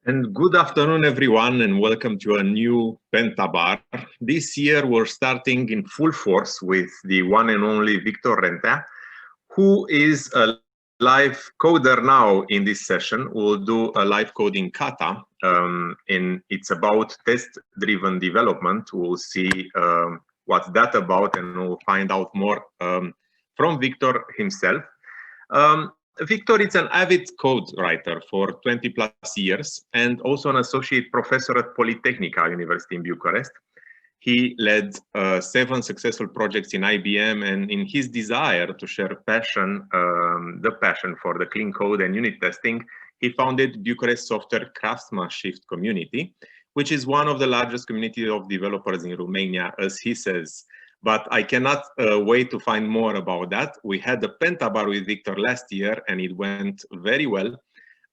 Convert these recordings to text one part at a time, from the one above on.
And good afternoon, everyone, and welcome to a new PentaBAR. This year, we're starting in full force with the one and only Victor Rentea, who is a live coder now in this session. We'll do a live coding kata, and it's about test-driven development. We'll see what's that about, and we'll find out more from Victor himself. Victor is an avid code writer for 20 plus years and also an associate professor at Politechnica University in Bucharest. He led 7 successful projects in IBM, and in his desire to share the passion for the clean code and unit testing, he founded Bucharest Software Craftmanship community, which is one of the largest community of developers in Romania, as he says. But I cannot wait to find more about that. We had the PentaBAR with Victor last year, and it went very well.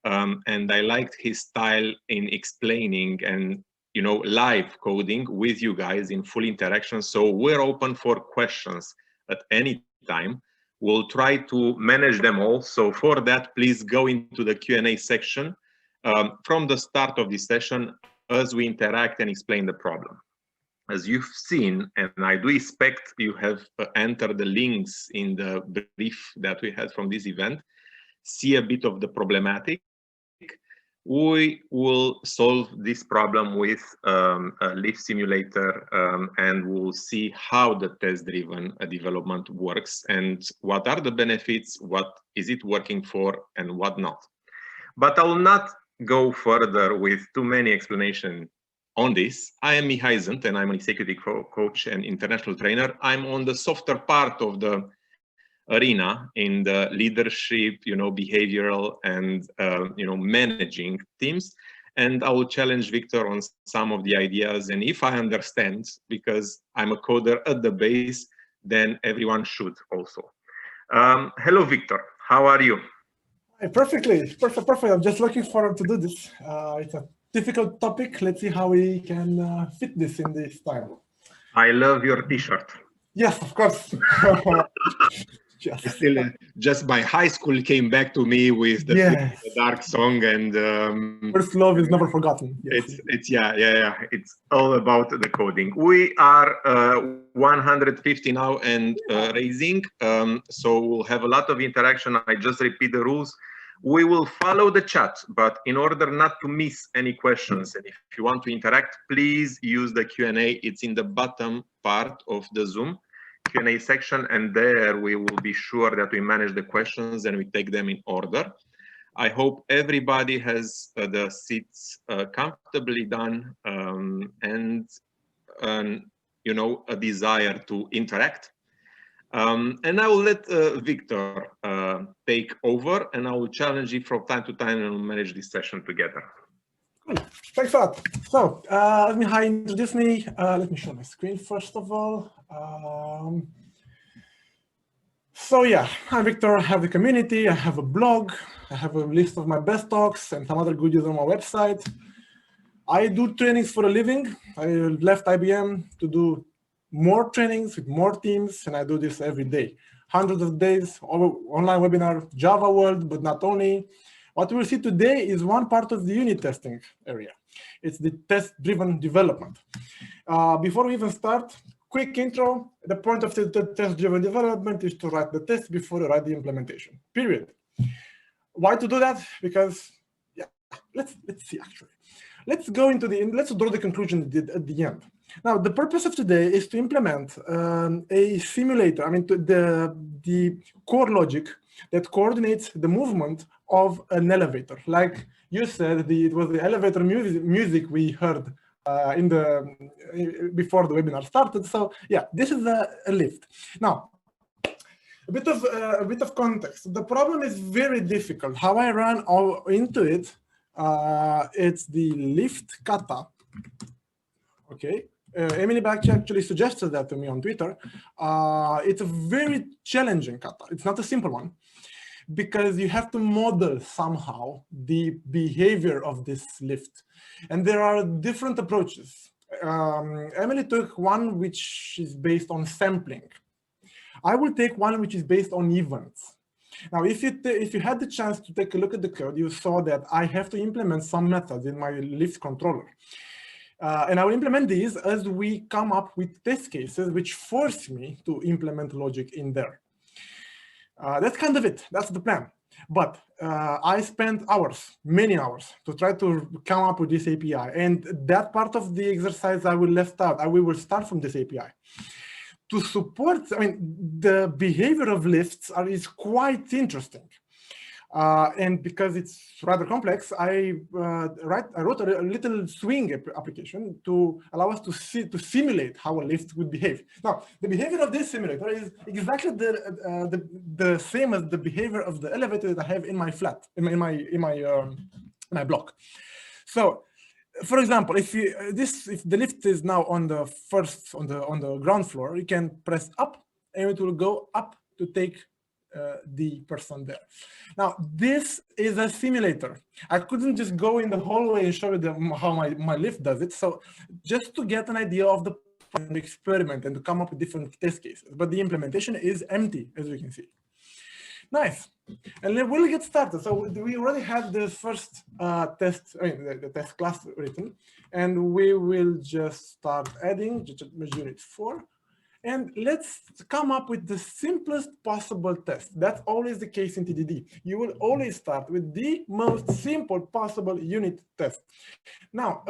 And I liked his style in explaining and live coding with you guys in full interaction. So we're open for questions at any time. We'll try to manage them all. So for that, please go into the Q&A section from the start of this session as we interact and explain the problem. As you've seen, and I do expect you have entered the links in the brief that we had from this event, see a bit of the problematic. We will solve this problem with a lift simulator, and we'll see how the test-driven development works and what are the benefits, what is it working for, and what not. But I will not go further with too many explanations on this. I am Mihai Zânt, and I'm an executive coach and international trainer. I'm on the softer part of the arena in the leadership, behavioral and managing teams. And I will challenge Victor on some of the ideas. And if I understand, because I'm a coder at the base, then everyone should also. Hello, Victor. How are you? Perfectly. Perfect. I'm just looking forward to do this. It's a difficult topic. Let's see how we can fit this in this time. I love your t-shirt. Yes, of course. Just my high school came back to me with the dark song, and first love is never forgotten. Yes. It's all about the coding. We are 150 now and raising, so we'll have a lot of interaction. I just repeat the rules. We will follow the chat, but in order not to miss any questions, and if you want to interact, please use the Q&A. It's in the bottom part of the Zoom Q&A section, and there we will be sure that we manage the questions and we take them in order. I hope everybody has the seats comfortably done and a desire to interact. And I will let Victor take over, and I will challenge you from time to time, and we'll manage this session together. Thanks a lot. So let me introduce me. Let me show my screen first of all. So yeah, I'm Victor. I have a community. I have a blog. I have a list of my best talks and some other goodies on my website. I do trainings for a living. I left IBM to do more trainings with more teams, and I do this every day. Hundreds of days, online webinar, Java world, but not only. What we'll see today is one part of the unit testing area. It's the test-driven development. Before we even start, quick intro. The point of the test-driven development is to write the test before you write the implementation, period. Why to do that? Because, yeah, let's see actually. Let's draw the conclusion at the end. Now, the purpose of today is to implement a simulator, the core logic that coordinates the movement of an elevator. Like you said, it was the elevator music we heard before the webinar started. So yeah, this is a lift. Now, a bit of context. The problem is very difficult. How I run into it, it's the lift kata. Okay. Emily Bach actually suggested that to me on Twitter. It's a very challenging kata. It's not a simple one, because you have to model somehow the behavior of this lift. And there are different approaches. Emily took one which is based on sampling. I will take one which is based on events. Now, if you had the chance to take a look at the code, you saw that I have to implement some methods in my lift controller. And I will implement these as we come up with test cases which force me to implement logic in there. That's kind of it. That's the plan. But I spent hours, many hours, to try to come up with this API. And that part of the exercise I will left out. We will start from this API. To support, I mean, the behavior of lifts is quite interesting. And because it's rather complex, I wrote a little swing application to allow us to simulate how a lift would behave. Now, the behavior of this simulator is exactly the same as the behavior of the elevator that I have in my flat, in my block. So, for example, if the lift is now on the ground floor, you can press up, and it will go up to take the person there. Now, this is a simulator. I couldn't just go in the hallway and show you how my lift does it. So just to get an idea of the experiment and to come up with different test cases. But the implementation is empty, as you can see. Nice. And then we'll get started. So we already have the first test, the test class written, and we will just start adding unit 4. And let's come up with the simplest possible test. That's always the case in TDD. You will always start with the most simple possible unit test. Now,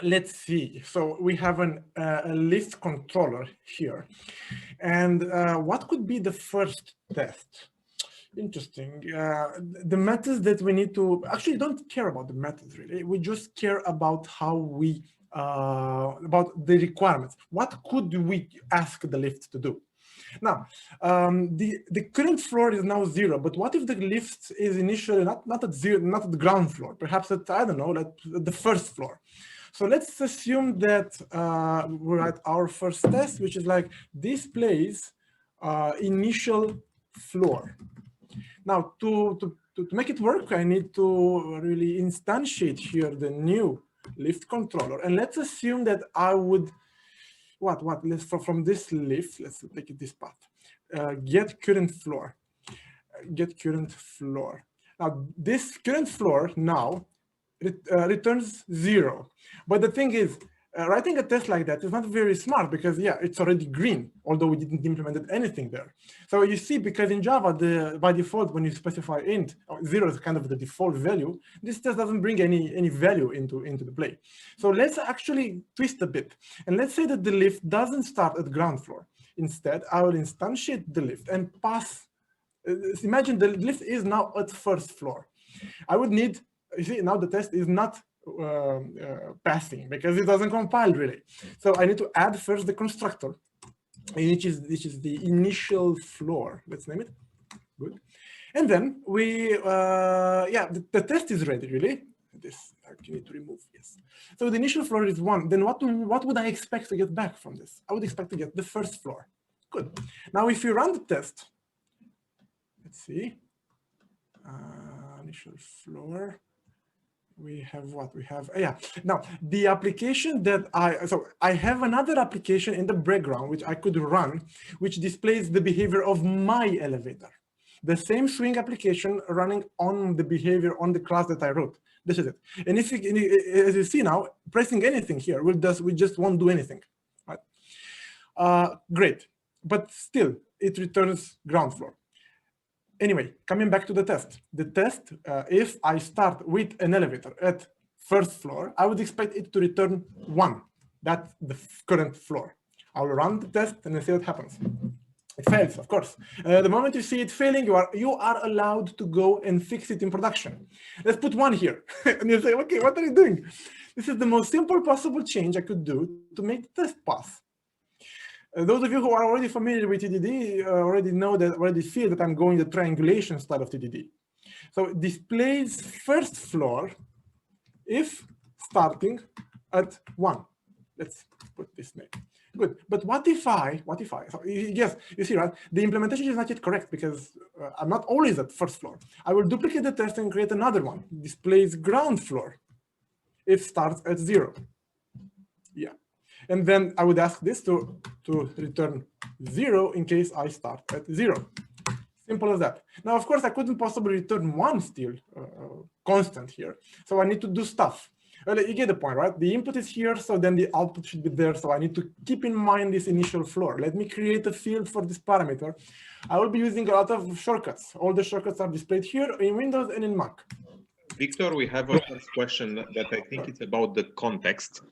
let's see. So we have a lift controller here. And what could be the first test? Interesting. The methods that we need to actually don't care about the methods really. We just care about how we about the requirements. What could we ask the lift to do? Now, the current floor is now 0, but what if the lift is initially not at 0, not at the ground floor, perhaps at, I don't know, at the first floor. So let's assume that we write our first test, which is like displays initial floor. Now, to make it work, I need to really instantiate here the new lift controller. And let's assume that I would, let's from this lift, let's take it this path, get current floor, get current floor. Now, this current floor now returns 0. But the thing is, writing a test like that is not very smart because, yeah, it's already green, although we didn't implement anything there. So you see, because in Java, by default, when you specify int, 0 is kind of the default value, this test doesn't bring any value into the play. So let's actually twist a bit. And let's say that the lift doesn't start at ground floor. Instead, I will instantiate the lift and pass. Imagine the lift is now at first floor. I would need, you see, now the test is not passing because it doesn't compile really. So I need to add first the constructor, which is the initial floor. Let's name it. Good. And then we, the test is ready really. This I need to remove, yes. So the initial floor is 1. Then what would I expect to get back from this? I would expect to get the first floor. Good. Now if you run the test, let's see, initial floor. We have what we have. Now the application that I have another application in the background which I could run, which displays the behavior of my elevator. The same swing application running on the behavior on the class that I wrote. This is it. And if you, as you see now, pressing anything here we just won't do anything. Right? Great, but still it returns ground floor. Anyway, coming back to the test. The test, if I start with an elevator at first floor, I would expect it to return 1. That's the current floor. I will run the test and then see what happens. It fails, of course. The moment you see it failing, you are allowed to go and fix it in production. Let's put 1 here. And you say, okay, what are you doing? This is the most simple possible change I could do to make the test pass. Those of you who are already familiar with TDD already feel that I'm going the triangulation style of TDD. So it displays first floor if starting at 1. Let's put this name. Good. But what if I, so yes, you see, right? The implementation is not yet correct because I'm not always at first floor. I will duplicate the test and create another one. Displays ground floor if starts at 0. Yeah. And then I would ask this to return 0 in case I start at 0. Simple as that. Now, of course, I couldn't possibly return one still constant here. So I need to do stuff. Well, you get the point, right? The input is here, so then the output should be there. So I need to keep in mind this initial floor. Let me create a field for this parameter. I will be using a lot of shortcuts. All the shortcuts are displayed here in Windows and in Mac. Victor, we have a first question that I think it's about the context.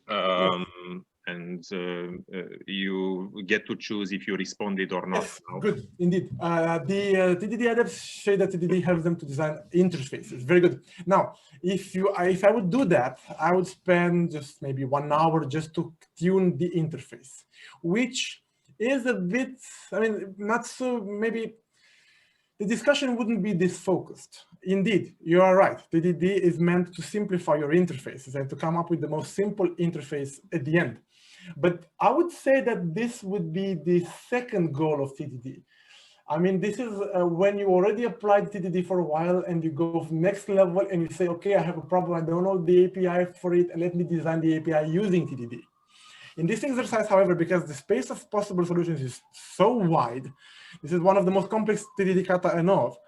And you get to choose if you responded or not. Yes, good, indeed. The TDD adepts say that TDD helps them to design interfaces. Very good. Now, if I would do that, I would spend just maybe 1 hour just to tune the interface, which is a bit, I mean, not so, maybe the discussion wouldn't be this focused. Indeed, you are right. TDD is meant to simplify your interfaces and to come up with the most simple interface at the end. But I would say that this would be the second goal of TDD. I mean, this is when you already applied TDD for a while and you go next level and you say, okay, I have a problem. I don't know the API for it, and let me design the API using TDD. In this exercise, however, because the space of possible solutions is so wide, this is one of the most complex TDD kata I know of,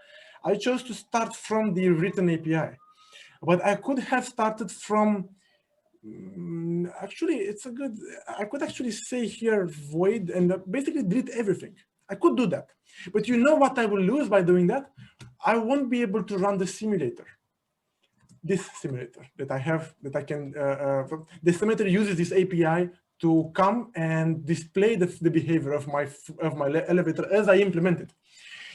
I chose to start from the written API. But I could have started from, actually, it's a good, I could actually say here void and basically delete everything. I could do that. But you know what I will lose by doing that? I won't be able to run the simulator. This simulator that I have, that I can, the simulator uses this API to come and display the behavior of my elevator as I implement it.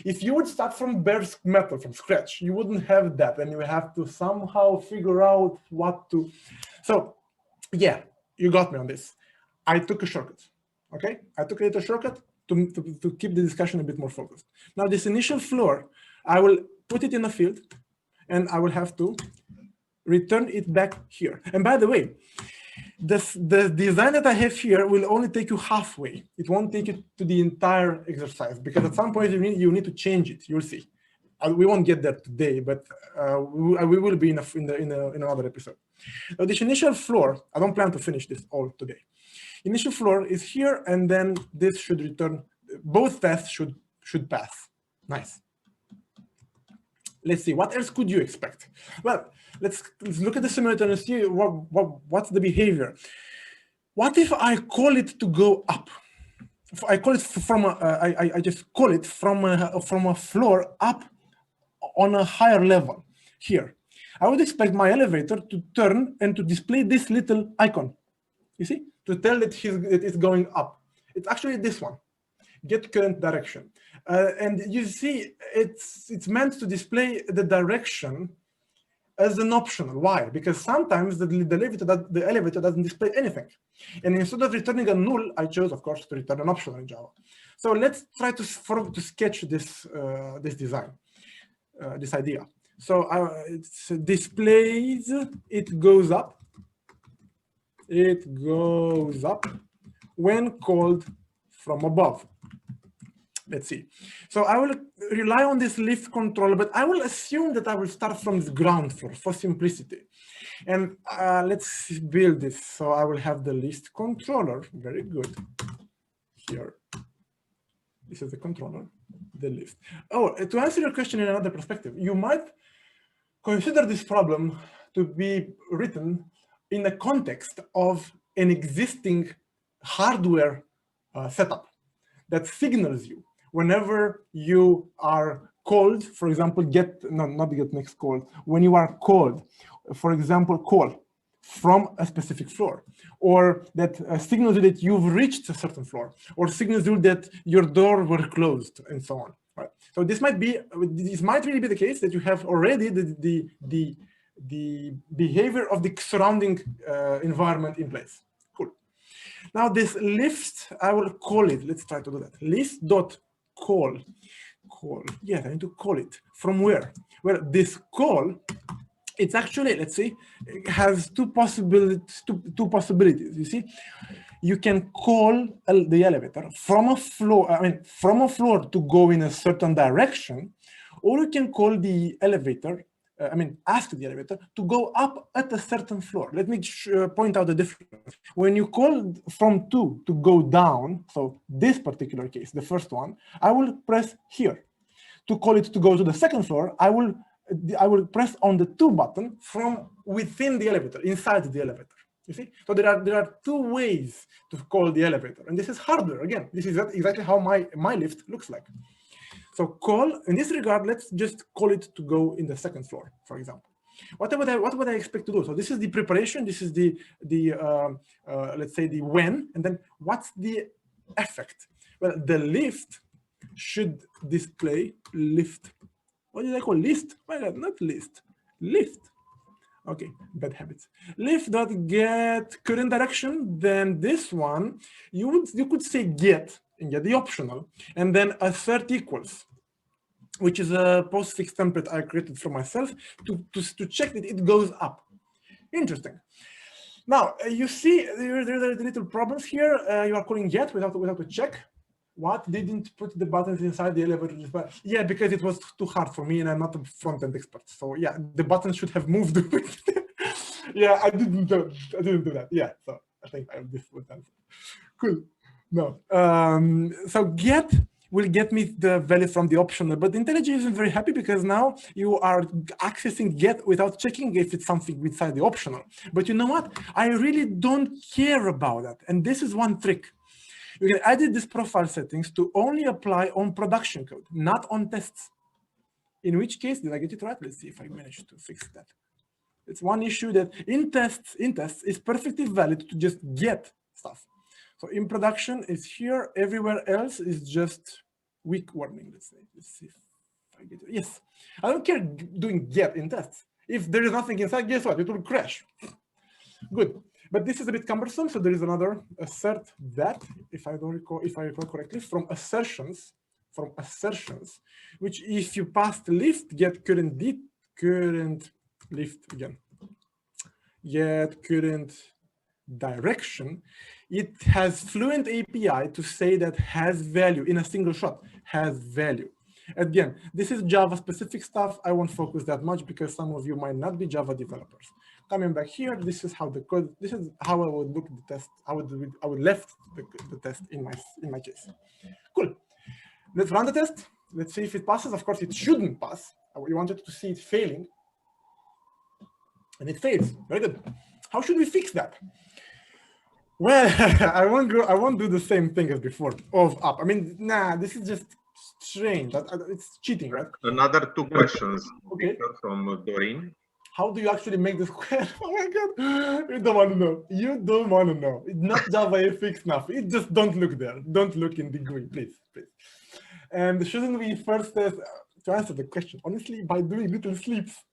If you would start from bare metal, from scratch, you wouldn't have that, and you have to somehow figure out what to. So, yeah, you got me on this. I took a shortcut, okay? I took a little shortcut to keep the discussion a bit more focused. Now, this initial floor, I will put it in a field, and I will have to return it back here. And by the way, the design that I have here will only take you halfway. It won't take you to the entire exercise, because at some point you need to change it. You'll see. We won't get there today, but we will be in another episode. Now, this initial floor, I don't plan to finish this all today. Initial floor is here, and then this should return. Both tests should pass. Nice. Let's see, what else could you expect? Well, let's look at the simulator and see what's the behavior. What if I call it to go up? If I call it from I just call it from a floor up on a higher level here. I would expect my elevator to turn and to display this little icon. You see, to tell that it's going up. It's actually this one. Get current direction. And you see, it's meant to display the direction as an optional. Why? Because sometimes the elevator doesn't display anything. And instead of returning a null, I chose, of course, to return an optional in Java. So let's try to sketch this this design, this idea. So it displays, it goes up when called from above. Let's see. So I will rely on this lift controller, but I will assume that I will start from the ground floor for simplicity. And let's build this. So I will have the list controller. Very good. Here. This is the controller, the list. Oh, to answer your question in another perspective, you might consider this problem to be written in the context of an existing hardware setup that signals you whenever you are called, for example, not get next call, when you are called, for example, call from a specific floor, or that signals you that you've reached a certain floor, or signals you that your door were closed, and so on. Right? So this might really be the case that you have already the behavior of the surrounding environment in place. Cool. Now this list, I will call it. Let's try to do that. List.call. Yes, I need to call it. From where? Well, this call, it's actually, let's see, it has two possibilities. You see, you can call the elevator from a floor, to go in a certain direction, or you can call the elevator. Ask the elevator to go up at a certain floor. Let me point out the difference. When you call from 2 to go down, so this particular case, the first one, I will press here. to call it to go to the second floor, I will press on the 2 button from within the elevator, inside the elevator. You see? So there are 2 ways to call the elevator, and this is hardware. Again, this is exactly how my lift looks like. So call, in this regard, let's just call it to go in the second floor, for example. What would I expect to do? So this is the preparation, this is the let's say the when, and then what's the effect? Well, the lift should display lift. What did I call list? My God, not list, lift. Okay, bad habits. Lift.get current direction, then this one, you could say get, and get the optional, and then assert equals, which is a postfix template I created for myself to check that it goes up. Interesting. Now, you see there are the little problems here. You are calling get without a check. What? Didn't put the buttons inside the elevator? Yeah, because it was too hard for me and I'm not a front-end expert. So yeah, the buttons should have moved. Yeah, I didn't do that. Yeah, so I think I have this one answer. Cool. No. So get will get me the value from the optional, but IntelliJ isn't very happy because now you are accessing get without checking if it's something inside the optional. But you know what? I really don't care about that. And this is one trick. You can edit these profile settings to only apply on production code, not on tests. In which case, did I get it right? Let's see if I managed to fix that. It's one issue that in tests is perfectly valid to just get stuff. So in production is here, everywhere else is just weak warning, let's say. Let's see if I get it. Yes, I don't care doing get in tests. If there is nothing inside, guess what? It will crash. Good. But this is a bit cumbersome, so there is another assert that, if I recall correctly, from assertions, which if you passed lift, get current lift again, get current direction, it has Fluent API to say that has value in a single shot, has value. Again, this is Java specific stuff. I won't focus that much because some of you might not be Java developers. Coming back here, this is how the code, this is how I would look at the test. I would left the test in my case. Cool. Let's run the test. Let's see if it passes. Of course, it shouldn't pass. We wanted to see it failing. And it fails. Very good. How should we fix that? Well, I won't do the same thing as before. Up. I mean, nah, this is just strange. It's cheating, right? Another 2 questions. Okay. From Doreen. How do you actually make this square? Oh my God, you don't want to know. You don't want to know. It's not JavaFX enough. It just don't look there. Don't look in the GUI, please, please. And shouldn't we first test, to answer the question, honestly, by doing little sleeps,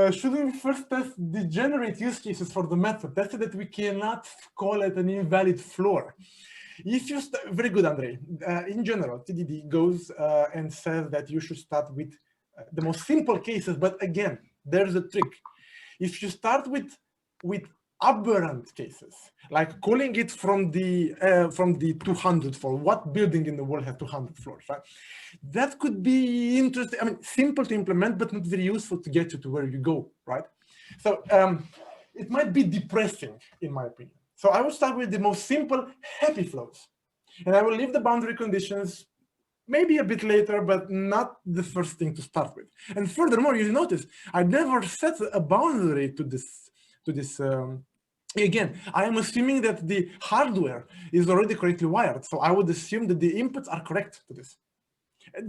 shouldn't we first test the generate use cases for the method? That's that we cannot call it an invalid floor. If you very good, Andre. In general, TDD goes and says that you should start with the most simple cases, but again, there's a trick. If you start with aberrant cases, like calling it from the 200 floor, what building in the world has 200 floors, right? That could be interesting. I mean, simple to implement, but not very useful to get you to where you go, right? So it might be depressing, in my opinion. So I will start with the most simple, happy flows, and I will leave the boundary conditions maybe a bit later, but not the first thing to start with. And furthermore, you notice I never set a boundary to this. Again, I am assuming that the hardware is already correctly wired, so I would assume that the inputs are correct to this.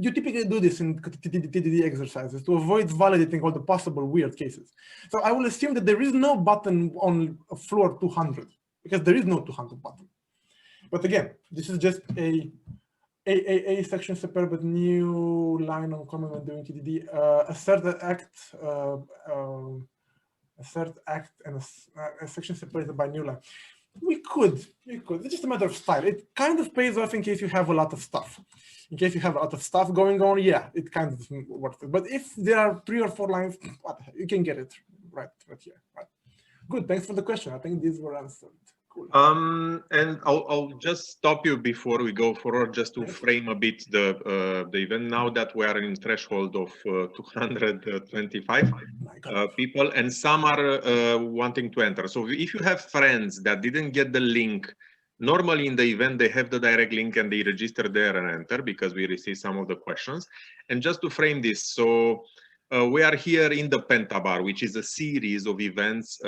You typically do this in TDD exercises to avoid validating all the possible weird cases. So I will assume that there is no button on floor 200 because there is no 200 button. But again, this is just a section separated but new line on comment when doing TDD. Assert act and a section separated by new line. We could. It's just a matter of style. It kind of pays off in case you have a lot of stuff. In case you have a lot of stuff going on, yeah, it kind of works. But if there are 3 or 4 lines, you can get it right here. Right. Good. Thanks for the question. I think these were answered. Cool. And I'll just stop you before we go forward, just to frame a bit the event. Now that we are in threshold of 225 people, and some are wanting to enter. So if you have friends that didn't get the link Normally in the event, they have the direct link and they register there and enter because we receive some of the questions. And just to frame this, so we are here in the PentaBAR, which is a series of events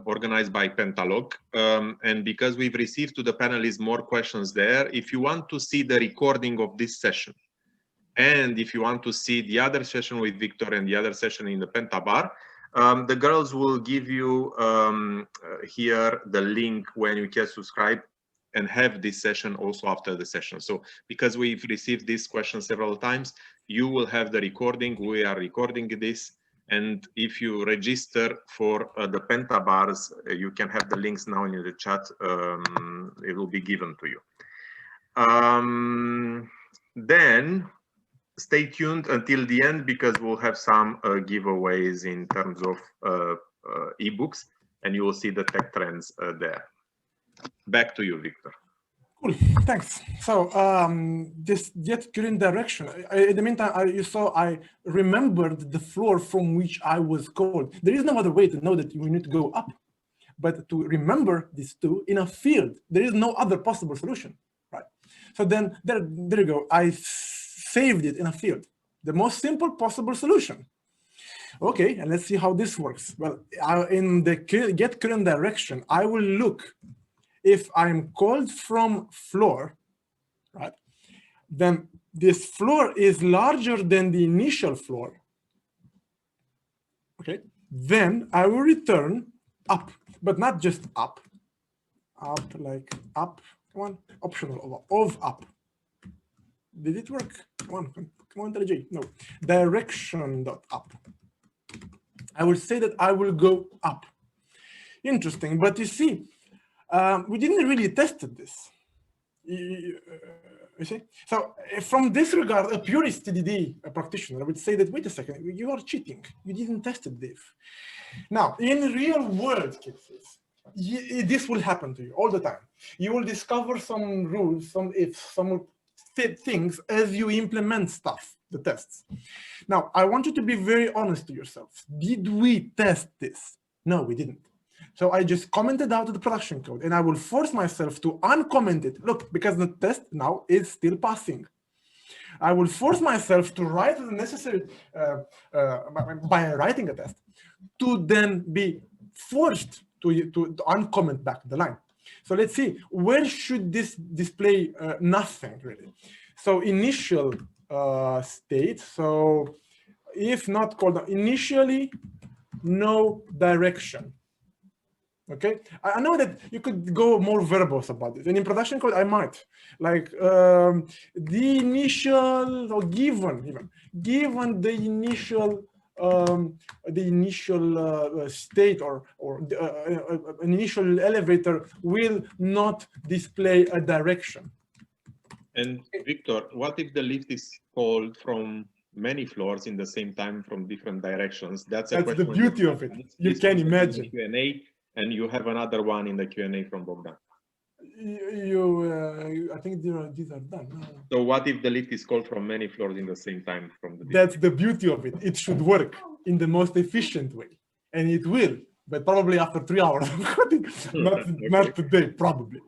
organized by Pentalog. And because we've received to the panelists more questions there, if you want to see the recording of this session, and if you want to see the other session with Victor and the other session in the PentaBAR, the girls will give you here the link when you can subscribe and have this session also after the session. So because we've received this question several times, you will have the recording. We are recording this. And if you register for the PentaBARs, you can have the links now in the chat. It will be given to you. Then stay tuned until the end because we'll have some giveaways in terms of ebooks, and you will see the tech trends there. Back to you, Victor. Cool, thanks. So this get current direction. In the meantime, you saw I remembered the floor from which I was called. There is no other way to know that you need to go up, but to remember these two in a field. There is no other possible solution, right? So then there you go. I saved it in a field. The most simple possible solution. Okay, and let's see how this works. Well, in the get current direction, I will look if I'm called from floor, right? Then this floor is larger than the initial floor. Okay, then I will return up, but not just up. Up like up. Come on, optional of up. Did it work? Come on, TeleJ. No, direction.up. I will say that I will go up. Interesting, but you see, we didn't really test this. You see? So from this regard, a purist TDD practitioner would say that, wait a second, you are cheating. You didn't test this. Now, in real world cases, this will happen to you all the time. You will discover some rules, some ifs, some things as you implement stuff, the tests. Now, I want you to be very honest to yourself. Did we test this? No, we didn't. So I just commented out the production code and I will force myself to uncomment it. Look, because the test now is still passing. I will force myself to write the necessary, by writing a test, to then be forced to uncomment back the line. So let's see, where should this display nothing really? So initial state, so if not called initially, no direction. Okay, I know that you could go more verbose about it, and in production code I might like the initial or given the initial state or an initial elevator will not display a direction. And Victor, what if the lift is called from many floors in the same time from different directions? That's the beauty of it. You can imagine. Q&A. And you have another one in the Q&A from Bogdan. I think these are done. No. So what if the lift is called from many floors in the same time from the? That's the beauty of it. It should work in the most efficient way, and it will. But probably after 3 hours, not today, probably.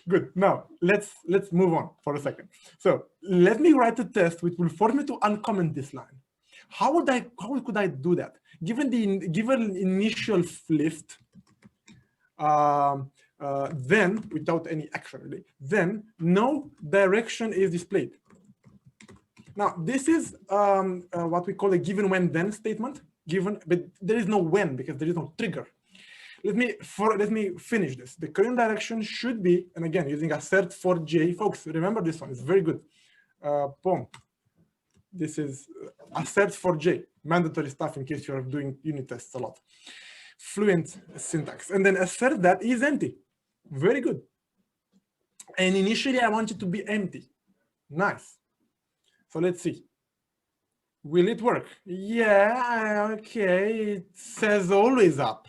Good. Now let's move on for a second. So let me write a test which will force me to uncomment this line. How could I do that? Given initial lift. Then without any action really, then no direction is displayed. Now this is what we call a given when then statement. Given, but there is no when because there is no trigger. Let me finish this. The current direction should be, and again using assert for J, folks. Remember this one; it's very good. Boom. This is assert for J, mandatory stuff in case you are doing unit tests a lot. Fluent syntax, and then assert that is empty. Very good. And initially I want it to be empty. Nice. So let's see. Will it work? Yeah, okay. It says always up.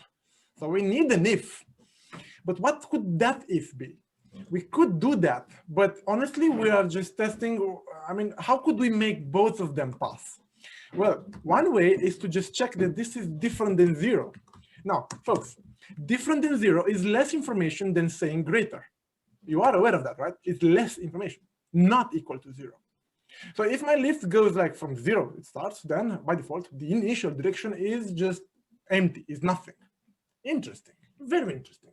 So we need an if. But what could that if be? We could do that, but honestly, we are just testing. I mean, how could we make both of them pass? Well, one way is to just check that this is different than 0. Now, folks, different than 0 is less information than saying greater. You are aware of that, right? It's less information, not equal to 0. So if my lift goes like from 0, it starts, then by default, the initial direction is just empty, is nothing. Interesting, very interesting.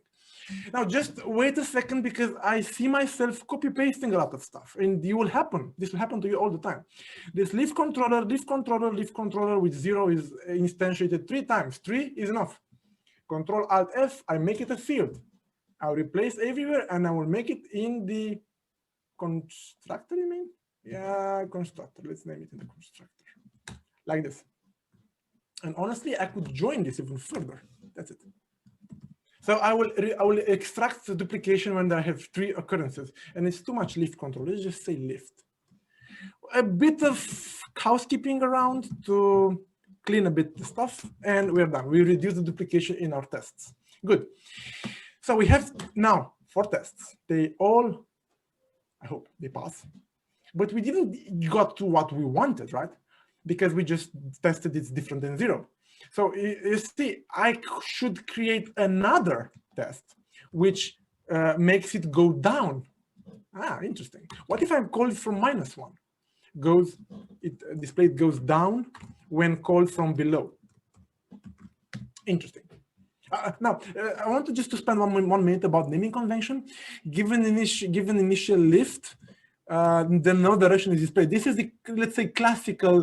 Now just wait a second, because I see myself copy pasting a lot of stuff, and this will happen to you all the time. This lift controller with 0 is instantiated 3 times. 3 is enough. Control Alt F, I make it a field. I'll replace everywhere, and I will make it in the constructor, you mean? Yeah, constructor. Let's name it in the constructor, like this. And honestly, I could join this even further. That's it. So I will extract the duplication when I have 3 occurrences, and it's too much lift control. Let's just say lift. A bit of housekeeping around to clean a bit the stuff, and we're done. We reduce the duplication in our tests. Good. So we have now 4 tests. They all, I hope they pass, but we didn't got to what we wanted, right? Because we just tested it's different than 0. So you see, I should create another test which makes it go down. Ah, interesting. What if I call it from -1? Display goes down when called from below. Interesting. Now, I want to just spend one minute about naming convention. Given initial lift, then no direction is displayed. This is the, let's say, classical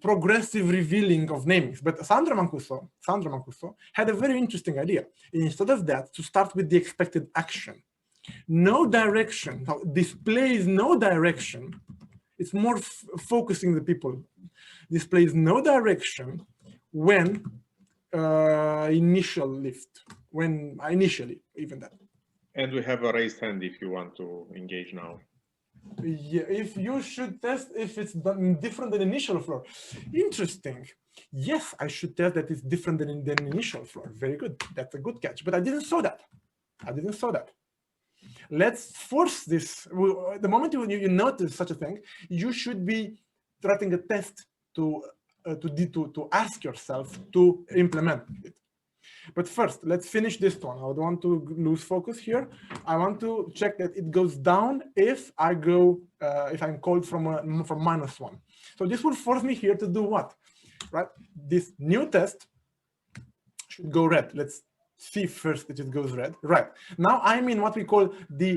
progressive revealing of namings. But Sandra Mancuso had a very interesting idea. Instead of that, to start with the expected action. No direction, displays no direction. It's more focusing the people. Displays no direction when initial lift, when initially, even that. And we have a raised hand if you want to engage now. Yeah, if you should test if it's different than initial floor. Interesting. Yes, I should test that it's different than initial floor. Very good. That's a good catch. But I didn't saw that. Let's force this. The moment you notice such a thing, you should be writing a test to ask yourself to implement it. But first, let's finish this one. I don't want to lose focus here. I want to check that it goes down if I go if I'm called from -1. So this will force me here to do what? Right? This new test should go red. Let's see first that it goes red. Right. Now I'm in what we call the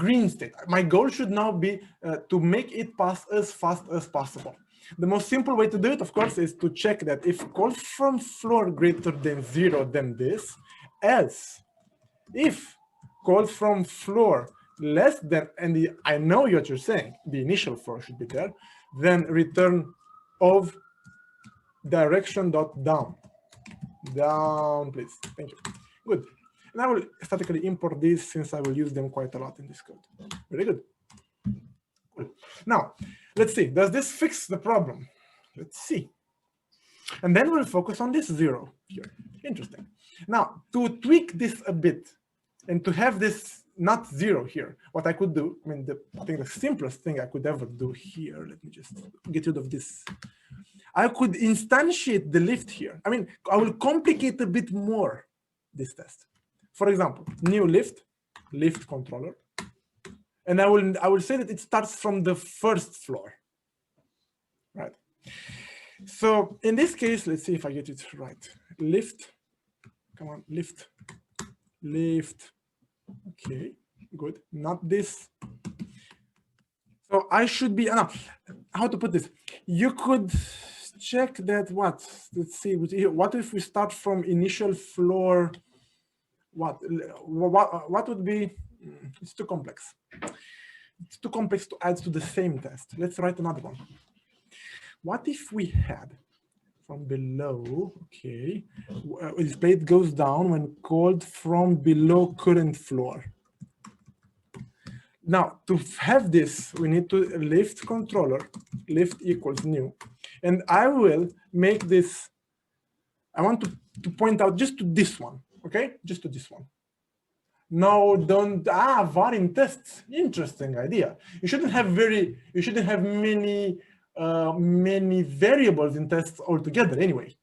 green state. My goal should now be to make it pass as fast as possible. The most simple way to do it, of course, is to check that if call from floor greater than 0, then this, else if call from floor less than, and I know what you're saying, the initial floor should be there, then return of direction dot down. Down, please. Thank you. Good. And I will statically import these since I will use them quite a lot in this code. Very good. Cool. Now, let's see. Does this fix the problem? Let's see. And then we'll focus on this 0 here. Interesting. Now, to tweak this a bit and to have this not 0 here, what I could do, I think the simplest thing I could ever do here, let me just get rid of this. I could instantiate the lift here. I will complicate a bit more this test. For example, new lift controller, and I will say that it starts from the first floor, right? So in this case, let's see if I get it right. Lift, come on, lift. Okay, good. Not this. So I should be how to put this? You could check that what? Let's see. What if we start from initial floor? What would be? It's too complex. It's too complex to add to the same test. Let's write another one. What if we had from below? Okay, display goes down when called from below current floor. Now, to have this, we need to lift controller, lift equals new. And I will make this, I want to point out just to this one, okay? Just to this one. No, don't, var in tests, interesting idea. You shouldn't have many variables in tests altogether anyway.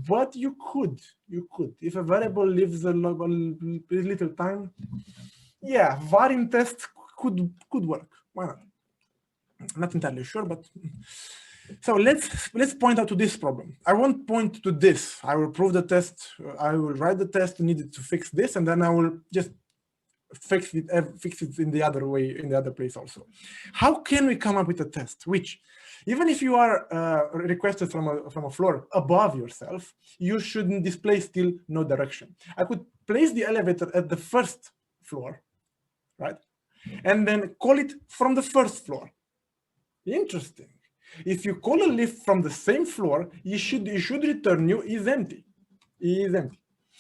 But you could. If a variable lives a little time, yeah, var test could work. Why not? Not entirely sure, but so let's point out to this problem. I won't point to this. I will prove the test. I will write the test needed to fix this, and then I will just fix it in the other way, in the other place also. How can we come up with a test which, even if you are requested from a floor above yourself, you shouldn't display still no direction? I could place the elevator at the first floor, right? And then call it from the first floor. Interesting. If you call a lift from the same floor, you should return you is empty. Is empty.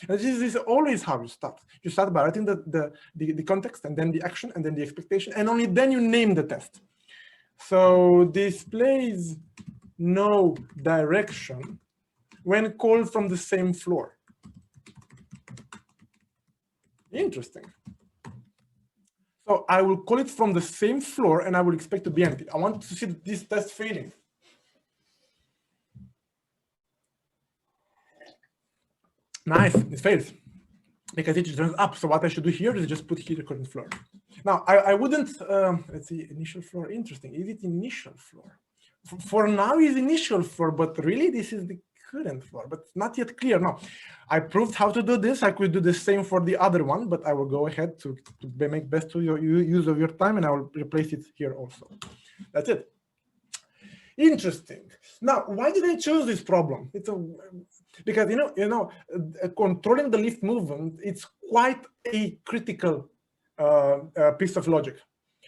And this is always how you start. You start by writing the context, and then the action, and then the expectation, and only then you name the test. So displays no direction when called from the same floor. Interesting. So I will call it from the same floor, and I will expect to be empty. I want to see this test failing. Nice, it fails because it returns up. So what I should do here is just put here the current floor. Now I wouldn't. Let's see, initial floor. Interesting. Is it initial floor? For now, is initial floor, but really this is the current floor. But not yet clear. Now, I proved how to do this. I could do the same for the other one, but I will go ahead to make best use of your time, and I will replace it here also. That's it. Interesting. Now, why did I choose this problem? Because controlling the lift movement, it's quite a critical piece of logic,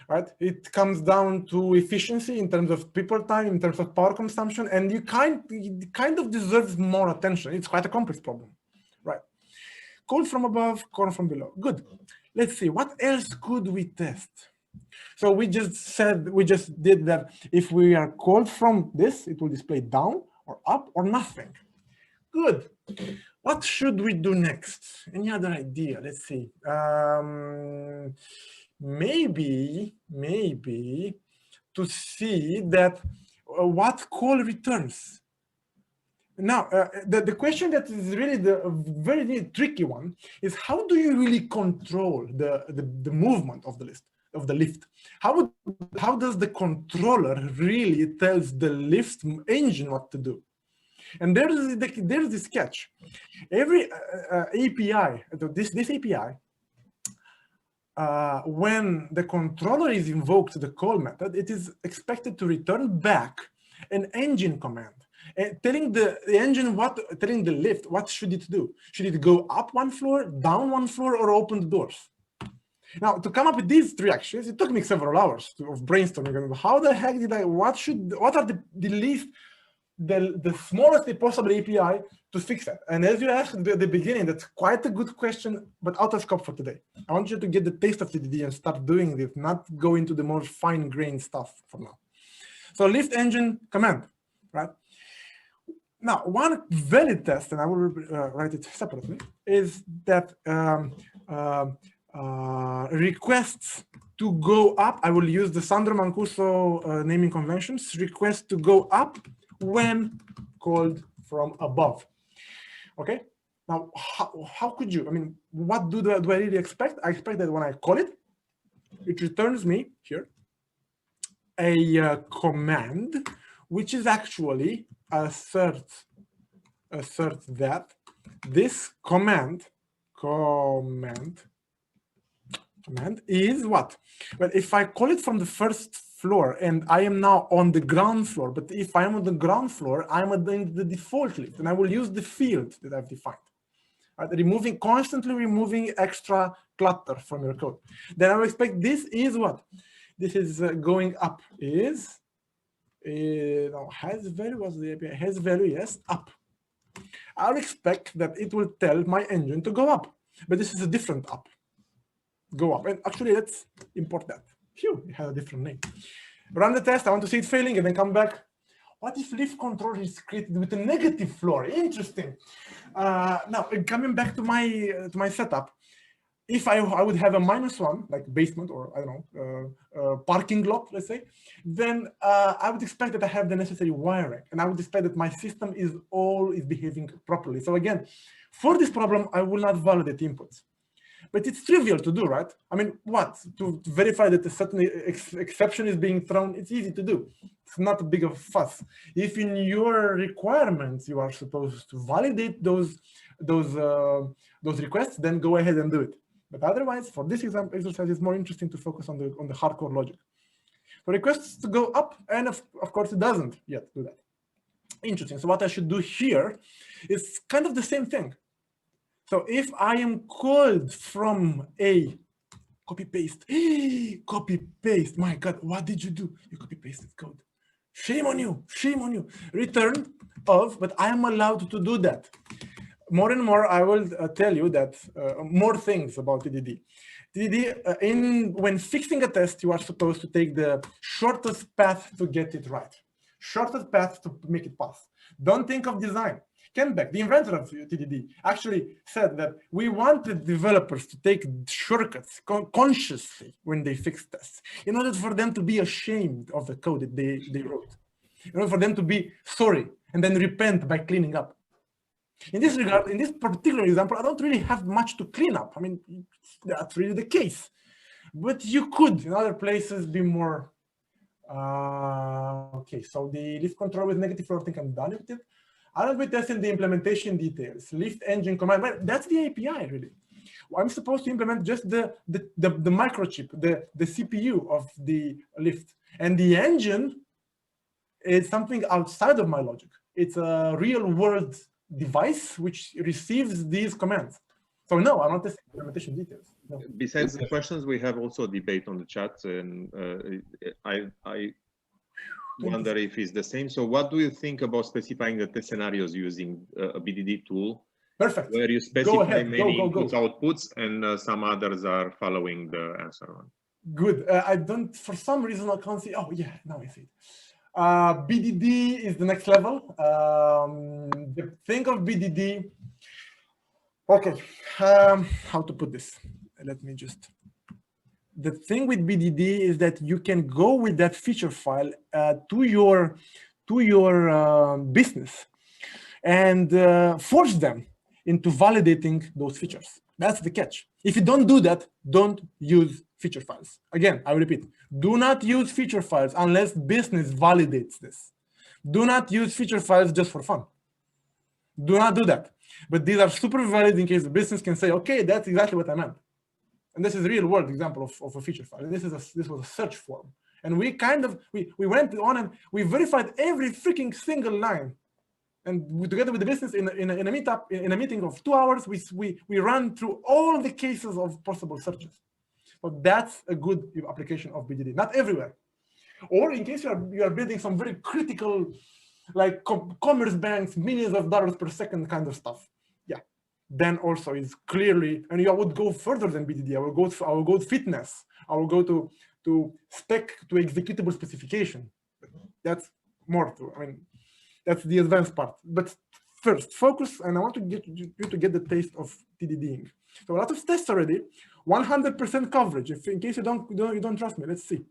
right? It comes down to efficiency in terms of people time, in terms of power consumption, and it kind of deserves more attention. It's quite a complex problem, right? Call from above, call from below. Good. Let's see, what else could we test? So we just did that. If we are called from this, it will display down or up or nothing. Good. What should we do next? Any other idea? Let's see. Maybe to see that what call returns. Now, the question that is really the very tricky one is, how do you really control the movement of the lift? How does the controller really tells the lift engine what to do? And there's this catch. Every API, this API, when the controller is invoked, the call method, it is expected to return back an engine command, telling the engine telling the lift what should it do. Should it go up one floor, down one floor, or open the doors? Now, to come up with these three actions, it took me several hours of brainstorming. How the heck did I? What are the smallest possible API to fix that? And as you asked at the beginning, that's quite a good question, but out of scope for today. I want you to get the taste of TDD and start doing this, not go into the more fine-grained stuff for now. So lift engine command, right? Now, one valid test, and I will write it separately, is that requests to go up, I will use the Sandro Mancuso naming conventions, requests to go up when called from above. Okay, now how could you, I mean, what do I really expect? I expect that when I call it, it returns me here a command, which is actually asserts that this command is what? Well, if I call it from the first floor and I am now on the ground floor, but if I am on the ground floor, I'm in the default lift, and I will use the field that I've defined. Right? Constantly removing extra clutter from your code. Then I will expect this is what? This is going up is, has value, what's the API? Has value, yes, up. I'll expect that it will tell my engine to go up, but this is a different up. Go up, and actually let's import that. Phew, it has a different name. Run the test, I want to see it failing, and then come back. What if lift controller is created with a negative floor? Interesting. Now, coming back to my setup, if I would have a -1, like basement or I don't know, parking lot, let's say, then I would expect that I have the necessary wiring, and I would expect that my system is behaving properly. So again, for this problem, I will not validate inputs. But it's trivial to do, right? I mean, what? To verify that a certain exception is being thrown, it's easy to do. It's not a big of a fuss. If in your requirements you are supposed to validate those requests, then go ahead and do it. But otherwise, for this exercise, it's more interesting to focus on the hardcore logic. For requests to go up, and of course it doesn't yet do that. Interesting. So what I should do here is kind of the same thing. So if I am called from a copy paste, my God, what did you do? You copy pasted code. Shame on you, return of, but I am allowed to do that. More and more, I will tell you that more things about TDD. TDD, when fixing a test, you are supposed to take the shortest path to get it right. Shortest path to make it pass. Don't think of design. Ken Beck, the inventor of TDD, actually said that we wanted developers to take shortcuts consciously when they fix tests, in order for them to be ashamed of the code that they wrote, in order for them to be sorry and then repent by cleaning up. In this regard, in this particular example, I don't really have much to clean up. I mean, that's really the case. But you could, in other places, be more... okay, so the lift control with negative floor, I think I'm done with it. I don't be testing the implementation details. Lift engine command, well, that's the API, really. I'm supposed to implement just the microchip, the CPU of the lift. And the engine is something outside of my logic. It's a real-world device which receives these commands. So no, I'm not testing implementation details. No. Besides the questions, we have also a debate on the chat, and I wonder if it's the same. So what do you think about specifying the test scenarios using a BDD tool? Perfect. Where you specify many inputs, outputs, and some others are following the answer one. Good. I don't, for some reason, I can't see. Oh, yeah, now I see it. BDD is the next level. The thing of BDD. Okay, how to put this? Let me just. The thing with BDD is that you can go with that feature file to your business and force them into validating those features. That's the catch. If you don't do that, don't use feature files. Again, I repeat, do not use feature files unless business validates this. Do not use feature files just for fun. Do not do that. But these are super valid in case the business can say, okay, that's exactly what I meant. And this is a real world example of a feature file. This was a search form. And we went on and we verified every freaking single line. And together with the business in a meeting of 2 hours, we ran through all the cases of possible searches. So that's a good application of BDD, not everywhere. Or in case you are building some very critical, like commerce banks, millions of dollars per second kind of stuff. Yeah, then also is clearly, and I would go further than BDD. I will go to fitness. I will go to spec, to executable specification. That's more to, I mean, that's the advanced part. But first, focus, and I want to get you to get the taste of TDDing. So a lot of tests already, 100% coverage. If in case you don't trust me, let's see.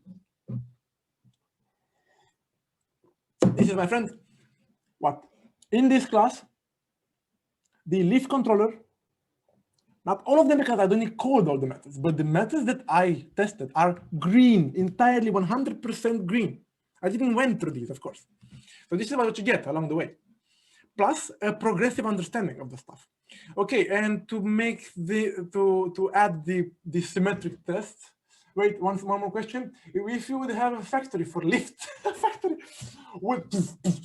This is my friend. What? In this class, the leaf controller, not all of them because I don't code all the methods, but the methods that I tested are green, entirely 100% green. I didn't went through these, of course. So this is what you get along the way. Plus a progressive understanding of the stuff. Okay, and to make to add the symmetric test. Wait, one more question. If you would have a factory for lift,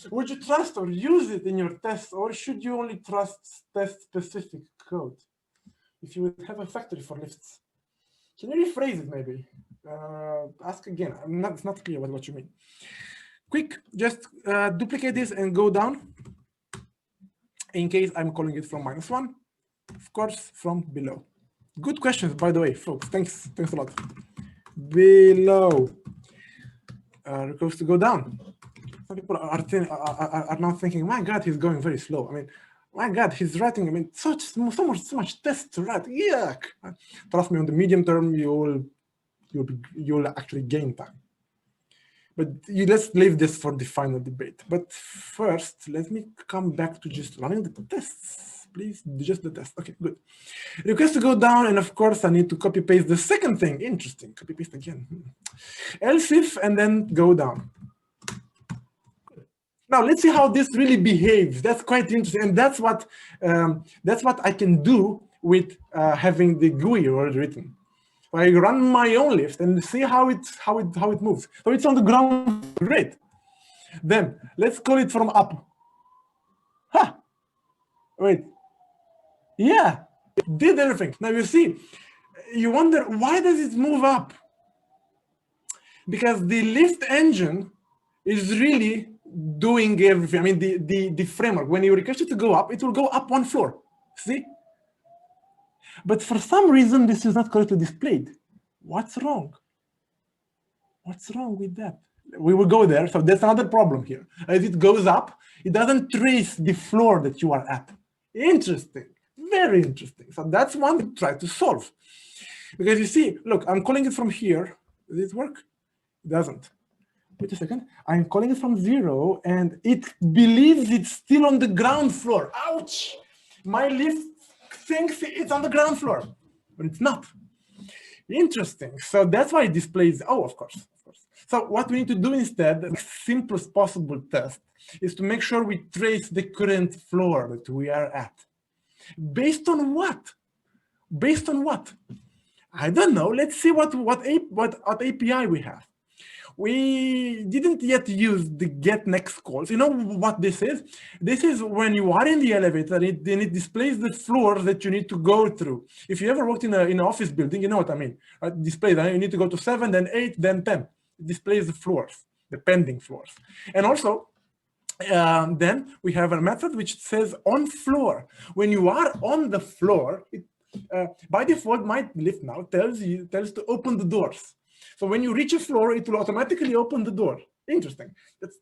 would you trust or use it in your tests, or should you only trust test-specific code? If you would have a factory for lifts, can you rephrase it maybe? Ask again. It's not clear what you mean. Quick, just duplicate this and go down. In case I'm calling it from -1, of course, from below. Good questions, by the way, folks. Thanks a lot. Below. Request to go down. Some people are now thinking, my God, he's going very slow. I mean, My God, he's writing, I mean, so much tests to write. Yuck. Trust me, on the medium term, you'll actually gain time. But let's leave this for the final debate. But first, let me come back to just running the tests. Please, just the test. Okay, good. Request to go down, and of course, I need to copy paste the second thing. Interesting, copy paste again. Else if, and then go down. Now let's see how this really behaves. That's quite interesting, and that's what I can do with having the GUI already written. I run my own lift and see how it moves. So it's on the ground, great. Then let's call it from up. Ha! Wait. Yeah, it did everything. Now you see, you wonder why does it move up? Because the lift engine is really doing everything. I mean, the framework, when you request it to go up, it will go up one floor. See? But for some reason, this is not correctly displayed. What's wrong? What's wrong with that? We will go there. So that's another problem here. As it goes up, it doesn't trace the floor that you are at. Interesting. Very interesting. So that's one to try to solve. Because you see, look, I'm calling it from here. Does it work? It doesn't. Wait a second. I'm calling it from 0, and it believes it's still on the ground floor. Ouch! My lift thinks it's on the ground floor, but it's not. Interesting. So that's why it displays, oh, of course. So what we need to do instead, the simplest possible test, is to make sure we trace the current floor that we are at. Based on what? Based on what? I don't know. Let's see what API we have. We didn't yet use the get next calls. You know what this is? This is when you are in the elevator, then it displays the floors that you need to go through. If you ever worked in an office building, you know what I mean. It displays, you need to go to 7, then 8, then 10. It displays the floors, the pending floors. And also, then we have a method which says on floor. When you are on the floor, by default, my lift now tells to open the doors. So when you reach a floor, it will automatically open the door. Interesting. That's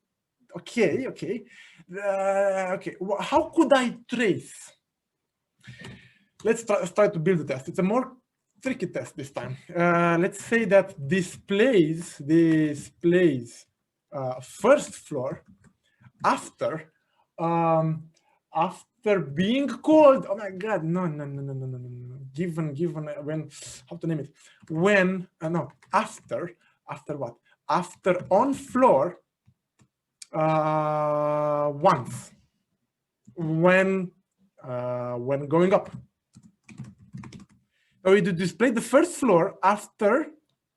okay. Okay. How could I trace? Let's try to build a test. It's a more tricky test this time. Let's say that displays first floor after being called. Oh my God! No. Given when, how to name it? When after what? After on floor once. When going up. So it display the first floor after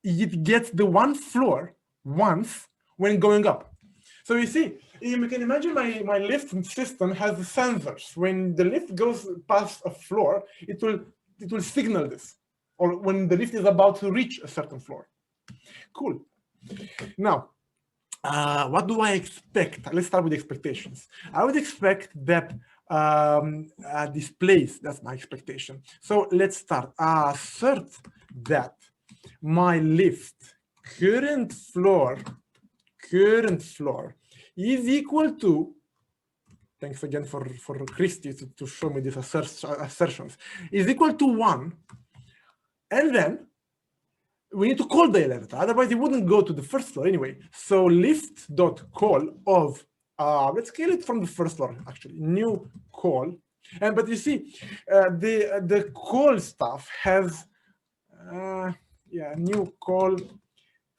it gets the one floor once when going up. So you see, you can imagine my lift system has the sensors. When the lift goes past a floor, it will signal this, or when the lift is about to reach a certain floor. Cool. Now, what do I expect? Let's start with expectations. I would expect that displays, that's my expectation. So let's start. Assert that my lift current floor is equal to, thanks again for Christy to show me these assertions, is equal to 1. And then we need to call the elevator, otherwise it wouldn't go to the first floor anyway. So lift.call of, let's scale it from the first floor, actually, new call. But you see, the call stuff has, new call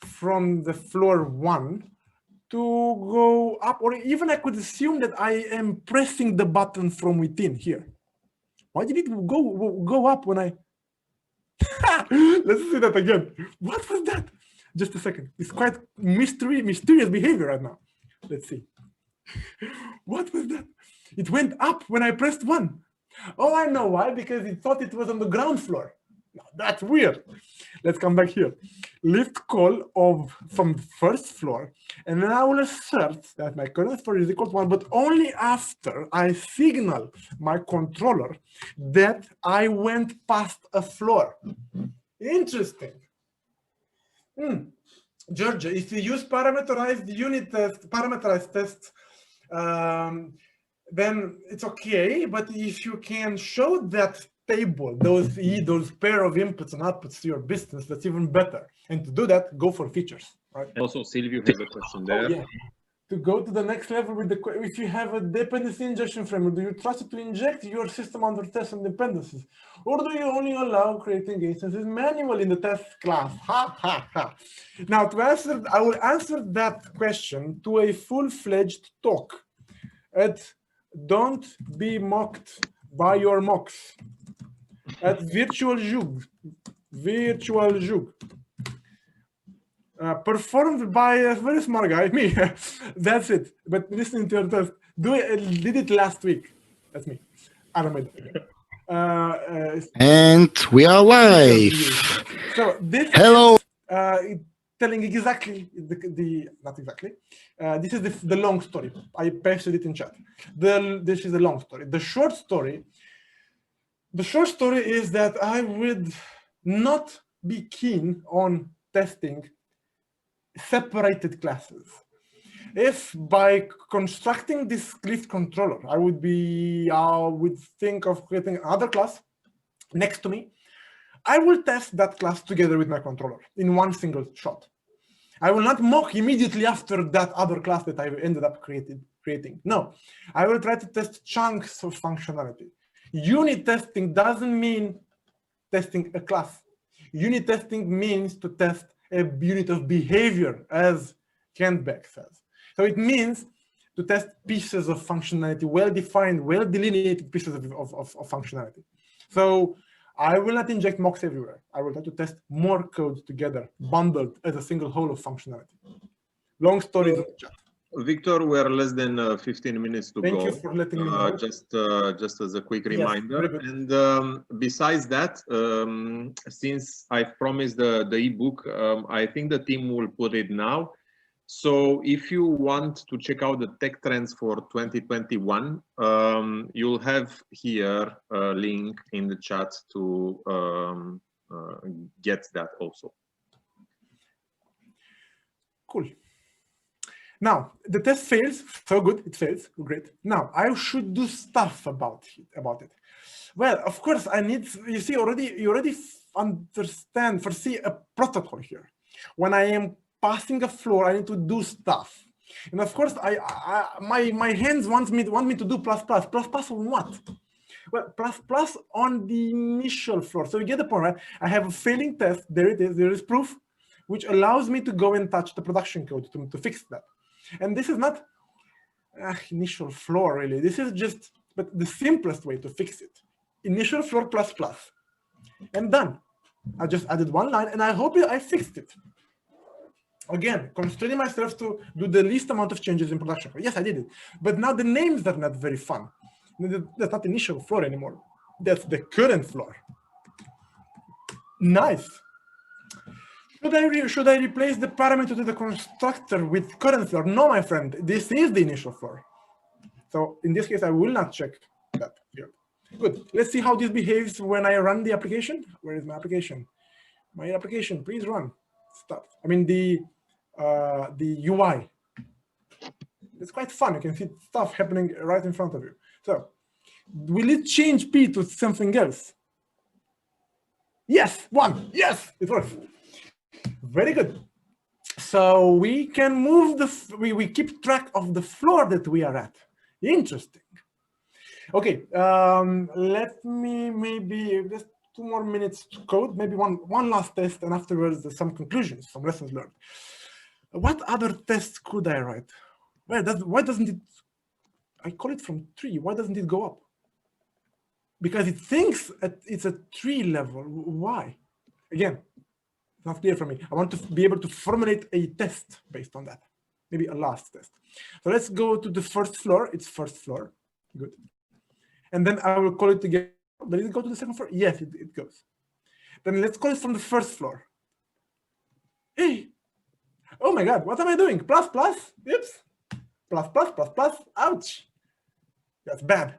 from the floor 1 to go up, or even I could assume that I am pressing the button from within here. Why did it go up when I? Let's see that again. What was that? Just a second. It's quite mysterious behavior right now. Let's see. What was that? It went up when I pressed 1. Oh, I know why. Because it thought it was on the ground floor. Now, that's weird. Let's come back here. Lift call from the first floor, and then I will assert that my current floor is equal to 1, but only after I signal my controller that I went past a floor. Interesting. Georgia, if you use parameterized unit test, parameterized tests, then it's okay. But if you can show that table, those pair of inputs and outputs to your business, that's even better. And to do that, go for features, right? Also, Silvio has a question there. Oh, yeah. To go to the next level with if you have a dependency injection framework, do you trust it to inject your system under tests and dependencies? Or do you only allow creating instances manually in the test class? Ha, ha, ha. Now, to answer, I will answer that question to a full-fledged talk at Don't Be Mocked by Your Mocks at Virtual Jug. Performed by a very smart guy, me. That's it. But listening to your test, did it last week. That's me. I don't know. And we are live. So this Hello. is telling exactly not exactly. This is the long story. I pasted it in chat. This is the long story. The short story is that I would not be keen on testing separated classes. If by constructing this Glyph controller, I would think of creating another class next to me, I will test that class together with my controller in one single shot. I will not mock immediately after that other class that I ended up creating. No, I will try to test chunks of functionality. Unit testing doesn't mean testing a class. Unit testing means to test a unit of behavior, as Kent Beck says. So it means to test pieces of functionality, well-defined, well-delineated pieces of functionality. So I will not inject mocks everywhere. I will try to test more code together, bundled as a single whole of functionality. Long stories in the chat. Victor, we're less than 15 minutes to go. Thank you for letting me know. Just as a quick reminder. Yes, and besides that, since I've promised the ebook, I think the team will put it now. So if you want to check out the tech trends for 2021, you'll have here a link in the chat to get that also. Cool. Now, the test fails, so good, it fails, great. Now, I should do stuff about it. Well, of course, I need, you already foresee a protocol here. When I am passing a floor, I need to do stuff. And of course, my hands want me to do plus on what? Well, plus on the initial floor. So you get the point, right? I have a failing test, there it is, there is proof, which allows me to go and touch the production code to fix that. And this is not initial floor, really. This is just, but the simplest way to fix it. Initial floor plus. And done. I just added one line, and I hope I fixed it. Again, constraining myself to do the least amount of changes in production. Yes, I did it. But now the names are not very fun. That's not initial floor anymore. That's the current floor. Nice. Should I replace the parameter to the constructor with current floor? No, my friend, this is the initial floor. So in this case, I will not check that field. Good. Let's see how this behaves when I run the application. Where is my application? My application, please run. Stop. I mean the UI. It's quite fun. You can see stuff happening right in front of you. So will it change P to something else? Yes, one. Yes, it works. Very good. So we can move we keep track of the floor that we are at. Interesting. Okay, let me maybe just 2 more minutes to code, maybe one last test, and afterwards some conclusions, some lessons learned. What other tests could I write? Well, why doesn't it, I call it from 3, why doesn't it go up? Because it thinks it's a 3 level. Why? Again, it's not clear for me. I want to be able to formulate a test based on that. Maybe a last test. So let's go to the first floor. It's first floor. Good. And then I will call it again. Does it go to the second floor? Yes, it goes. Then let's call it from the first floor. Hey. Oh my God, what am I doing? Plus. Oops. Plus. Ouch. That's bad.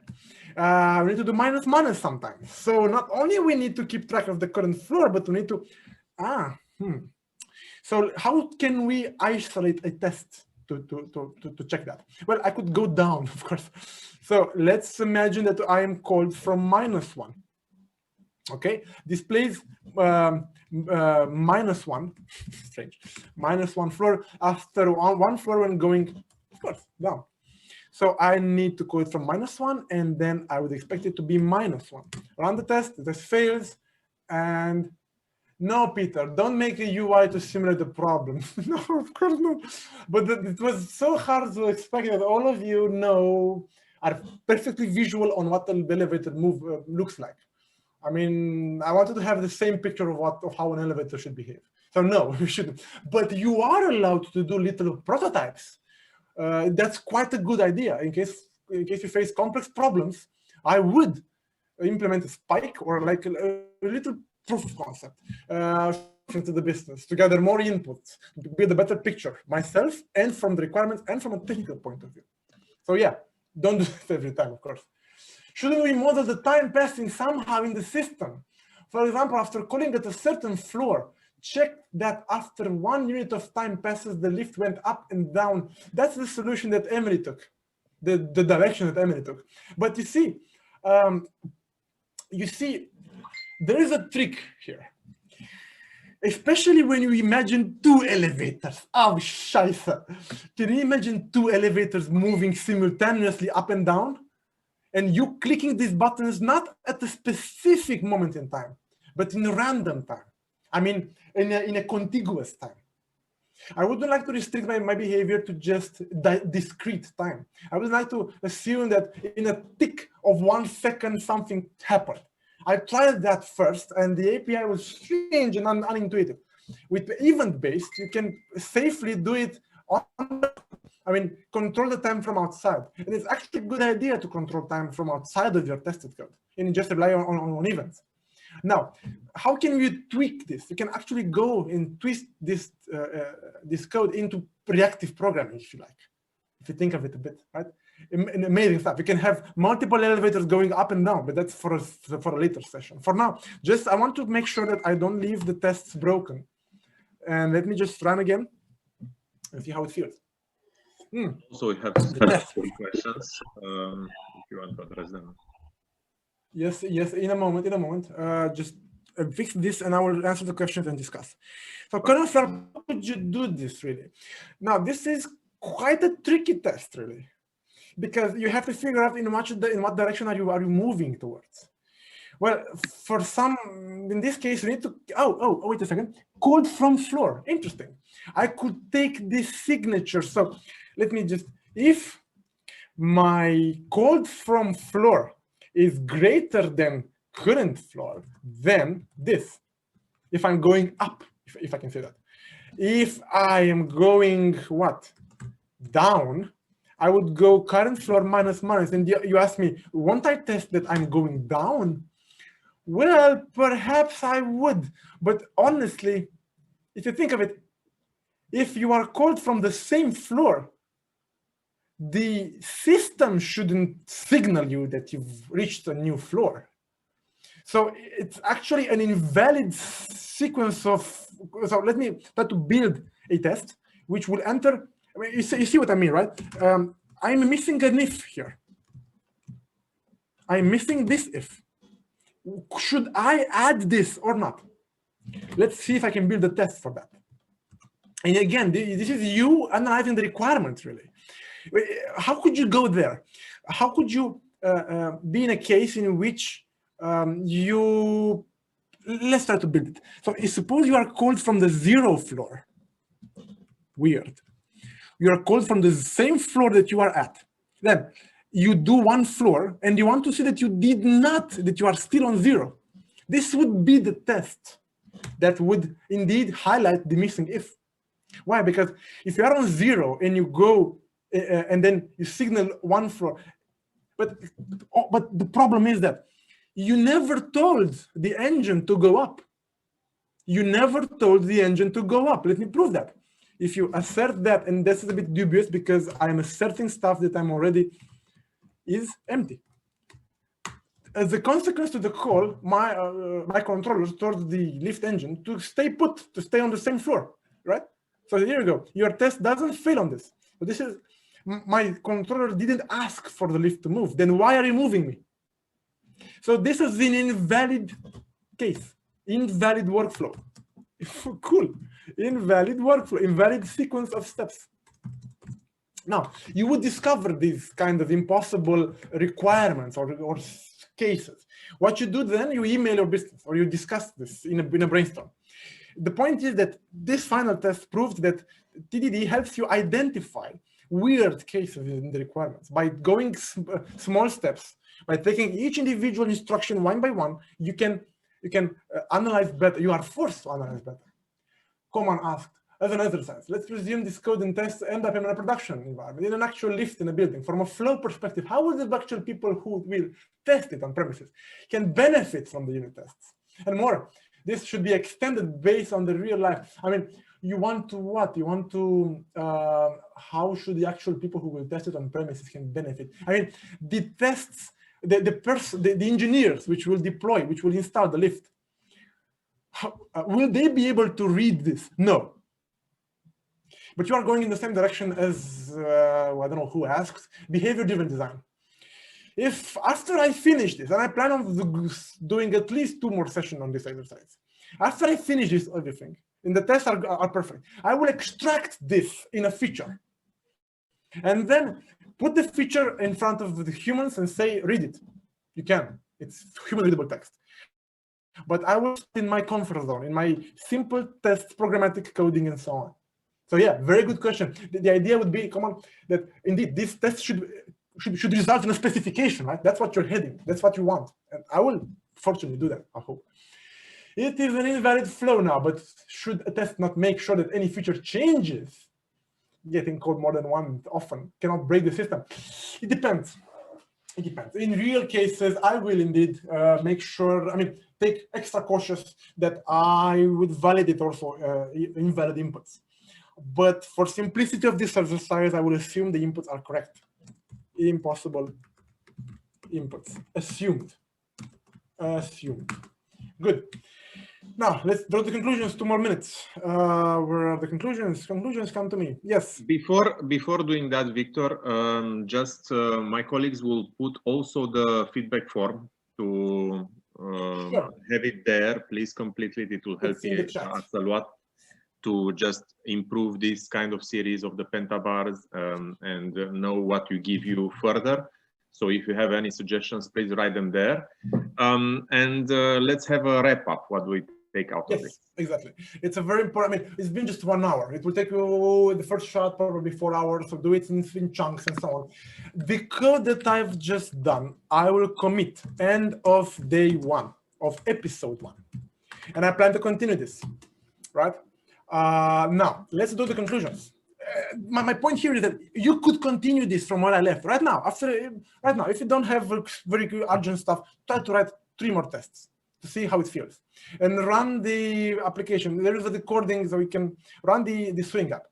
We need to do minus sometimes. So not only we need to keep track of the current floor, but we need to, So how can we isolate a test to check that? Well, I could go down, of course. So let's imagine that I am called from -1. Okay, displays -1, strange, -1 floor after one floor when going, of course, down. So I need to code from -1, and then I would expect it to be -1. Run the test fails, and no, Peter, don't make a UI to simulate the problem. No, of course not. But it was so hard to expect that all of you are perfectly visual on what the elevator move looks like. I mean, I wanted to have the same picture of how an elevator should behave. So no, we shouldn't. But you are allowed to do little prototypes. That's quite a good idea. In case you face complex problems, I would implement a spike or like a little proof of concept into the business to gather more inputs, to build a better picture myself and from the requirements and from a technical point of view. So yeah, don't do this every time, of course. Shouldn't we model the time passing somehow in the system? For example, after calling at a certain floor, check that after 1 unit of time passes, the lift went up and down. That's the solution that Emily took, the direction that Emily took. But you see, there is a trick here. Especially when you imagine 2 elevators. Oh, scheiße. Can you imagine 2 elevators moving simultaneously up and down? And you clicking these buttons not at a specific moment in time, but in a random time. I mean, in a contiguous time. I wouldn't like to restrict my behavior to just discrete time. I would like to assume that in a tick of 1 second, something happened. I tried that first, and the API was strange and unintuitive. With event-based, you can safely do it control the time from outside. And it's actually a good idea to control time from outside of your tested code and just rely on events. Now, how can you tweak this? You can actually go and twist this code into reactive programming, if you like, if you think of it a bit, right? Amazing stuff. You can have multiple elevators going up and down, but that's for a later session. For now, I want to make sure that I don't leave the tests broken. And let me just run again and see how it feels. So we have some questions, if you want to address them. Yes, in a moment. Just fix this and I will answer the questions and discuss. So current floor, how could you do this really? Now, this is quite a tricky test really, because you have to figure out in what direction are you moving towards. Well, in this case, you need to, wait a second, code from floor, interesting. I could take this signature, so let me just, if my code from floor is greater than current floor, then this, if I'm going up, if I can say that. If I am going, down, I would go current floor minus. And you ask me, won't I test that I'm going down? Well, perhaps I would. But honestly, if you think of it, if you are called from the same floor, the system shouldn't signal you that you've reached a new floor. So it's actually an invalid sequence of, so let me try to build a test which will enter, you see what I mean, right? I'm missing an if here. I'm missing this if. Should I add this or not? Let's see if I can build a test for that. And again, this is you analyzing the requirements, really. How could you go there? How could you be in a case in which let's try to build it. So suppose you are called from the 0 floor. Weird. You are called from the same floor that you are at. Then you do 1 floor and you want to see that you are still on 0. This would be the test that would indeed highlight the missing if. Why? Because if you are on 0 and you go and then you signal 1 floor, but the problem is that you never told the engine to go up. You never told the engine to go up. Let me prove that. If you assert that, and this is a bit dubious because I'm asserting stuff that I'm already is empty. As a consequence to the call, my controller told the lift engine to stay put, to stay on the same floor, right? So here you go. Your test doesn't fail on this. But this is, my controller didn't ask for the lift to move. Then why are you moving me? So this is an invalid case, invalid workflow. Cool, invalid workflow, invalid sequence of steps. Now, you would discover these kind of impossible requirements or cases. What you do then, you email your business or you discuss this in a brainstorm. The point is that this final test proved that TDD helps you identify weird cases in the requirements. By going small steps, by taking each individual instruction one by one, you can analyze better. You are forced to analyze better. Common asked, as an exercise, let's resume this code and test end up in a production environment, in an actual lift in a building. From a flow perspective, how will the actual people who will test it on premises can benefit from the unit tests? And more, this should be extended based on the real life. I mean, you want to what? You want to, how should the actual people who will test it on premises can benefit? I mean, the tests, the engineers which will deploy, which will install the lift, will they be able to read this? No. But you are going in the same direction as, I don't know who asked, behavior-driven design. If after I finish this, and I plan on doing at least 2 more sessions on this exercise, after I finish this everything, and the tests are perfect, I will extract this in a feature. And then put the feature in front of the humans and say, read it. You can. It's human readable text. But I will in my comfort zone, in my simple tests, programmatic coding, and so on. So yeah, very good question. The idea would be, come on, that indeed this test should result in a specification, right? That's what you're heading. That's what you want. And I will fortunately do that, I hope. It is an invalid flow now, but should a test not make sure that any feature changes? Getting code more than one often cannot break the system. It depends. It depends. In real cases, I will indeed make sure, I mean, take extra cautious that I would validate also invalid inputs. But for simplicity of this exercise, I will assume the inputs are correct. Impossible inputs. Assumed. Assumed. Good. Now, let's draw the conclusions. 2 more minutes. Where are the conclusions? Conclusions come to me. Yes. Before doing that, Victor, my colleagues will put also the feedback form to have it there. Please complete it. It will help us a lot to just improve this kind of series of the PentaBARs and know what you give you further. So if you have any suggestions, please write them there. Let's have a wrap up. What do we take out of this? Exactly. It's a very important, I mean, it's been just 1 hour. It will take you the first shot probably 4 hours, so do it in chunks and so on. The code that I've just done, I will commit end of day 1 of episode 1. And I plan to continue this, right? Now, let's do the conclusions. My point here is that you could continue this from where I left right now. If you don't have very urgent stuff, try to write 3 more tests to see how it feels, and run the application. There is a recording, so we can run the swing app.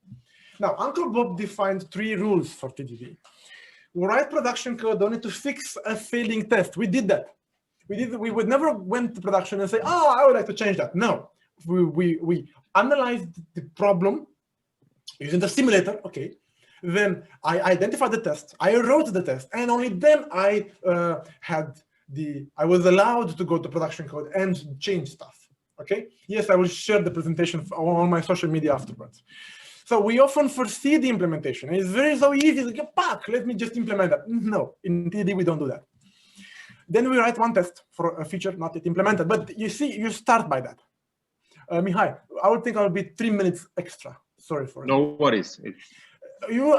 Now, Uncle Bob defined 3 rules for TDD. We write production code only to fix a failing test. We did that. We would never went to production and say, oh, I would like to change that. No, we analyzed the problem using the simulator, okay. Then I identified the test, I wrote the test, and only then I was allowed to go to production code and change stuff, okay. Yes, I will share the presentation on my social media afterwards. So we often foresee the implementation. It's so easy to get back. Let me just implement that. No, in TDD we don't do that. Then we write 1 test for a feature not yet implemented. But you see, you start by that. Mihai, I would think I'll be 3 minutes extra. Sorry for no worries.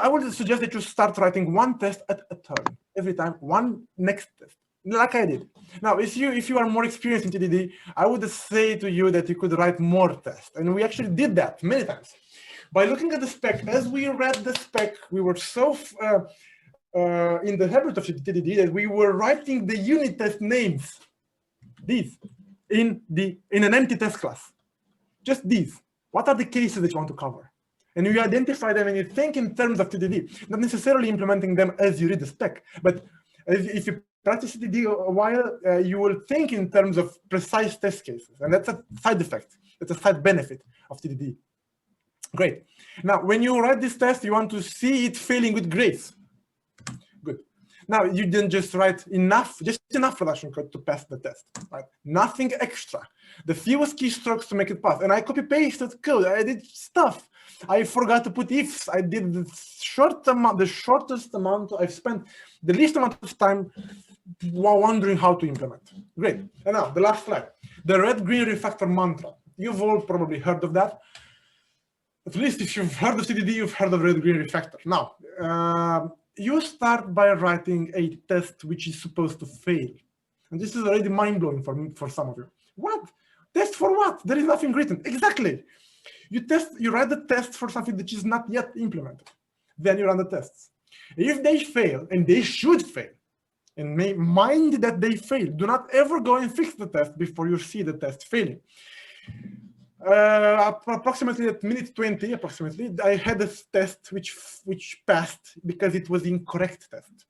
I would suggest that you start writing 1 test at a time. Every time, 1 next test, like I did. Now, if you are more experienced in TDD, I would say to you that you could write more tests. And we actually did that many times. By looking at the spec, as we read the spec, we were so in the habit of TDD that we were writing the unit test names, these, in an empty test class. Just these. What are the cases that you want to cover? And you identify them and you think in terms of TDD, not necessarily implementing them as you read the spec, but if you practice TDD a while, you will think in terms of precise test cases. And that's a side effect. That's a side benefit of TDD. Great. Now, when you write this test, you want to see it failing with grace. Good. Now, you didn't just write just enough production code to pass the test, right? Nothing extra. The fewest keystrokes to make it pass. And I copy-pasted code. I did stuff. I forgot to put ifs. I did the shortest amount. I've spent the least amount of time while wondering how to implement. Great. And now, the last slide. The red-green refactor mantra. You've all probably heard of that. At least if you've heard of CDD, you've heard of red-green refactor. Now, you start by writing a test which is supposed to fail. And this is already mind-blowing for some of you. What? Test for what? There is nothing written. Exactly. You write the test for something that is not yet implemented. Then you run the tests. If they fail, and they should fail, and mind that they fail, do not ever go and fix the test before you see the test failing. Approximately at minute 20, I had a test which passed because it was incorrect test.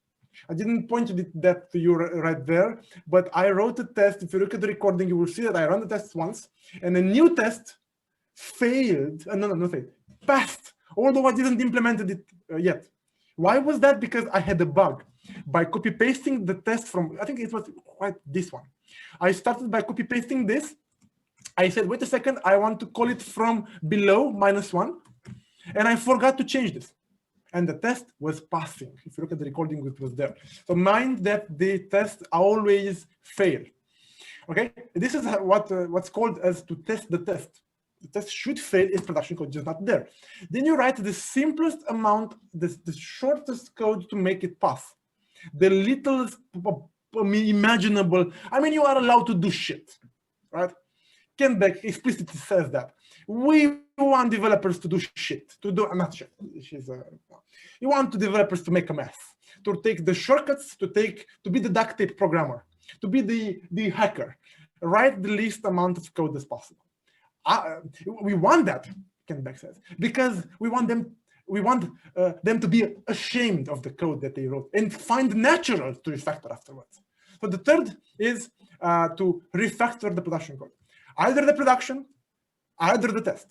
I didn't point that to you right there, but I wrote a test. If you look at the recording, you will see that I ran the test once, and a new test failed. Passed, although I didn't implement it yet. Why was that? Because I had a bug. By copy-pasting the test from, I think it was quite this one. I started by copy-pasting this. I said, wait a second, I want to call it from below -1. And I forgot to change this. And the test was passing. If you look at the recording, it was there. So mind that the tests always fail. Okay, this is what's called as to test the test. The test should fail if production code is not there. Then you write the simplest amount, the shortest code to make it pass. The littlest imaginable. I mean, you are allowed to do shit, right? Ken Beck explicitly says that. We want developers to do shit, not shit. You want developers to make a mess, to take the shortcuts, to be the duct tape programmer, to be the hacker. Write the least amount of code as possible. We want that, Ken Beck says, because we want them to be ashamed of the code that they wrote and find natural to refactor afterwards. So the third is to refactor the production code. Either the production, either the test.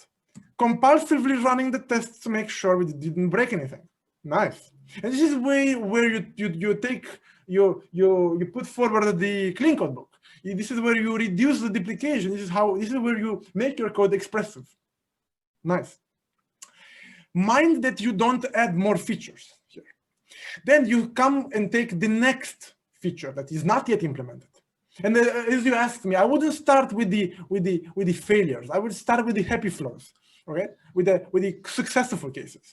Compulsively running the tests to make sure we didn't break anything. Nice. And this is where you put forward the clean code book. This is where you reduce the duplication. This is where you make your code expressive. Nice. Mind that you don't add more features here. Then you come and take the next feature that is not yet implemented. And as you asked me, I wouldn't start with the failures. I would start with the happy flows, okay? With the successful cases,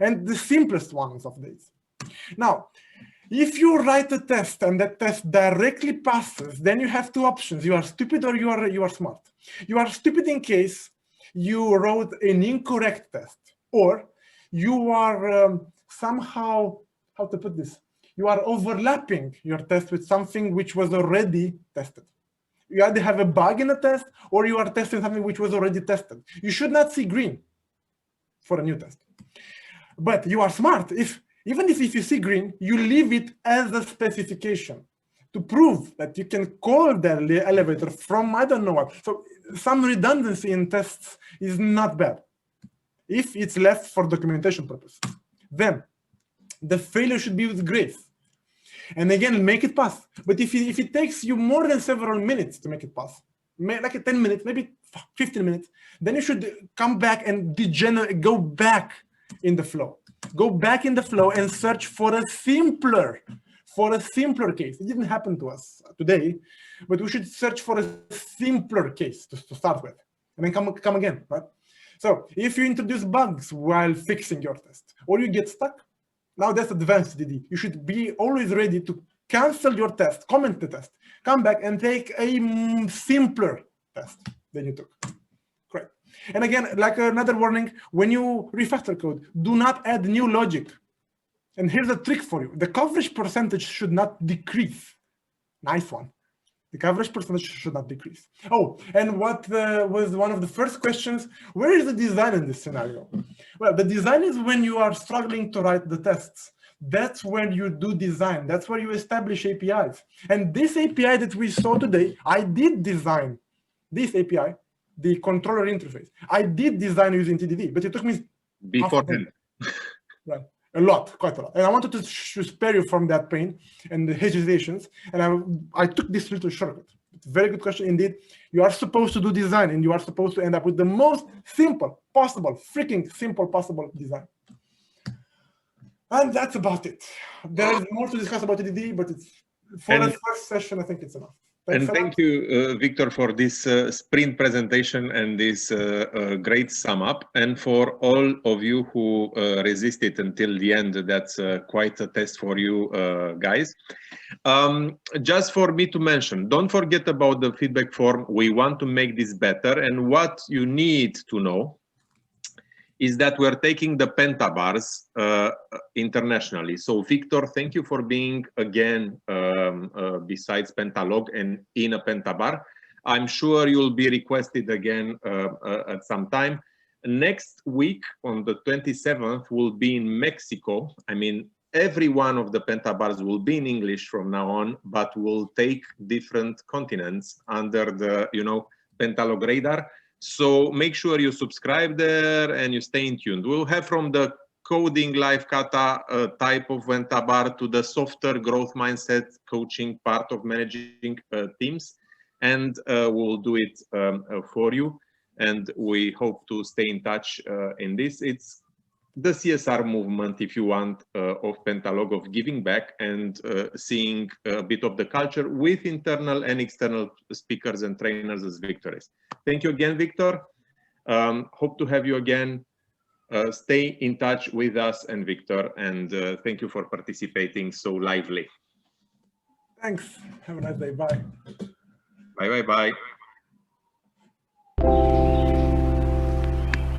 and the simplest ones of these. Now, if you write a test and that test directly passes, then you have two options: you are stupid or you are smart. You are stupid in case you wrote an incorrect test, or you are somehow, how to put this? You are overlapping your test with something which was already tested. You either have a bug in the test or you are testing something which was already tested. You should not see green for a new test. But you are smart. Even if you see green, you leave it as a specification to prove that you can call the elevator from I don't know what. So some redundancy in tests is not bad if it's left for documentation purposes. Then the failure should be with grace. And again, make it pass. But if it takes you more than several minutes to make it pass, like 10 minutes, maybe 15 minutes, then you should come back and go back in the flow. Go back in the flow and search for a simpler case. It didn't happen to us today, but we should search for a simpler case to start with, and then come again, right? So if you introduce bugs while fixing your test, or you get stuck, now that's advanced DD. You should be always ready to cancel your test, comment the test, come back and take a simpler test than you took. Great. And again, like another warning, when you refactor code, do not add new logic. And here's a trick for you. The coverage percentage should not decrease. Nice one. The coverage percentage should not decrease. Oh, and what was one of the first questions? Where is the design in this scenario? Well, the design is when you are struggling to write the tests. That's when you do design. That's where you establish APIs. And this API that we saw today, I did design this API the controller interface. I did design using TDD, but it took me beforehand. Right. A lot, quite a lot. And I wanted to spare you from that pain and the hesitations. And I took this little shortcut. It's a very good question indeed. You are supposed to do design and you are supposed to end up with the most simple possible, freaking simple possible design. And that's about it. There is more to discuss about TDD, but it's for the first session, I think it's enough. And thank you, Victor, for this sprint presentation and this great sum up. And for all of you who resisted until the end, that's quite a test for you guys. Just for me to mention, don't forget about the feedback form. We want to make this better. And what you need to know is that we're taking the PentaBARs internationally. So Victor, thank you for being again besides Pentalog and in a PentaBAR. I'm sure you'll be requested again at some time. Next week on the 27th, we'll be in Mexico. I mean, every one of the PentaBARs will be in English from now on, but we'll take different continents under the, Pentalog radar. So make sure you subscribe there and you stay in tuned. We'll have from the coding live kata type of PentaBAR to the softer growth mindset coaching part of managing teams. And we'll do it for you. And we hope to stay in touch in this. It's the CSR movement, if you want, of Pentalog, of giving back and seeing a bit of the culture with internal and external speakers and trainers as Victor is. Thank you again, Victor. Hope to have you again. Stay in touch with us and Victor, and thank you for participating so lively. Thanks. Have a nice day. Bye. Bye, bye, bye.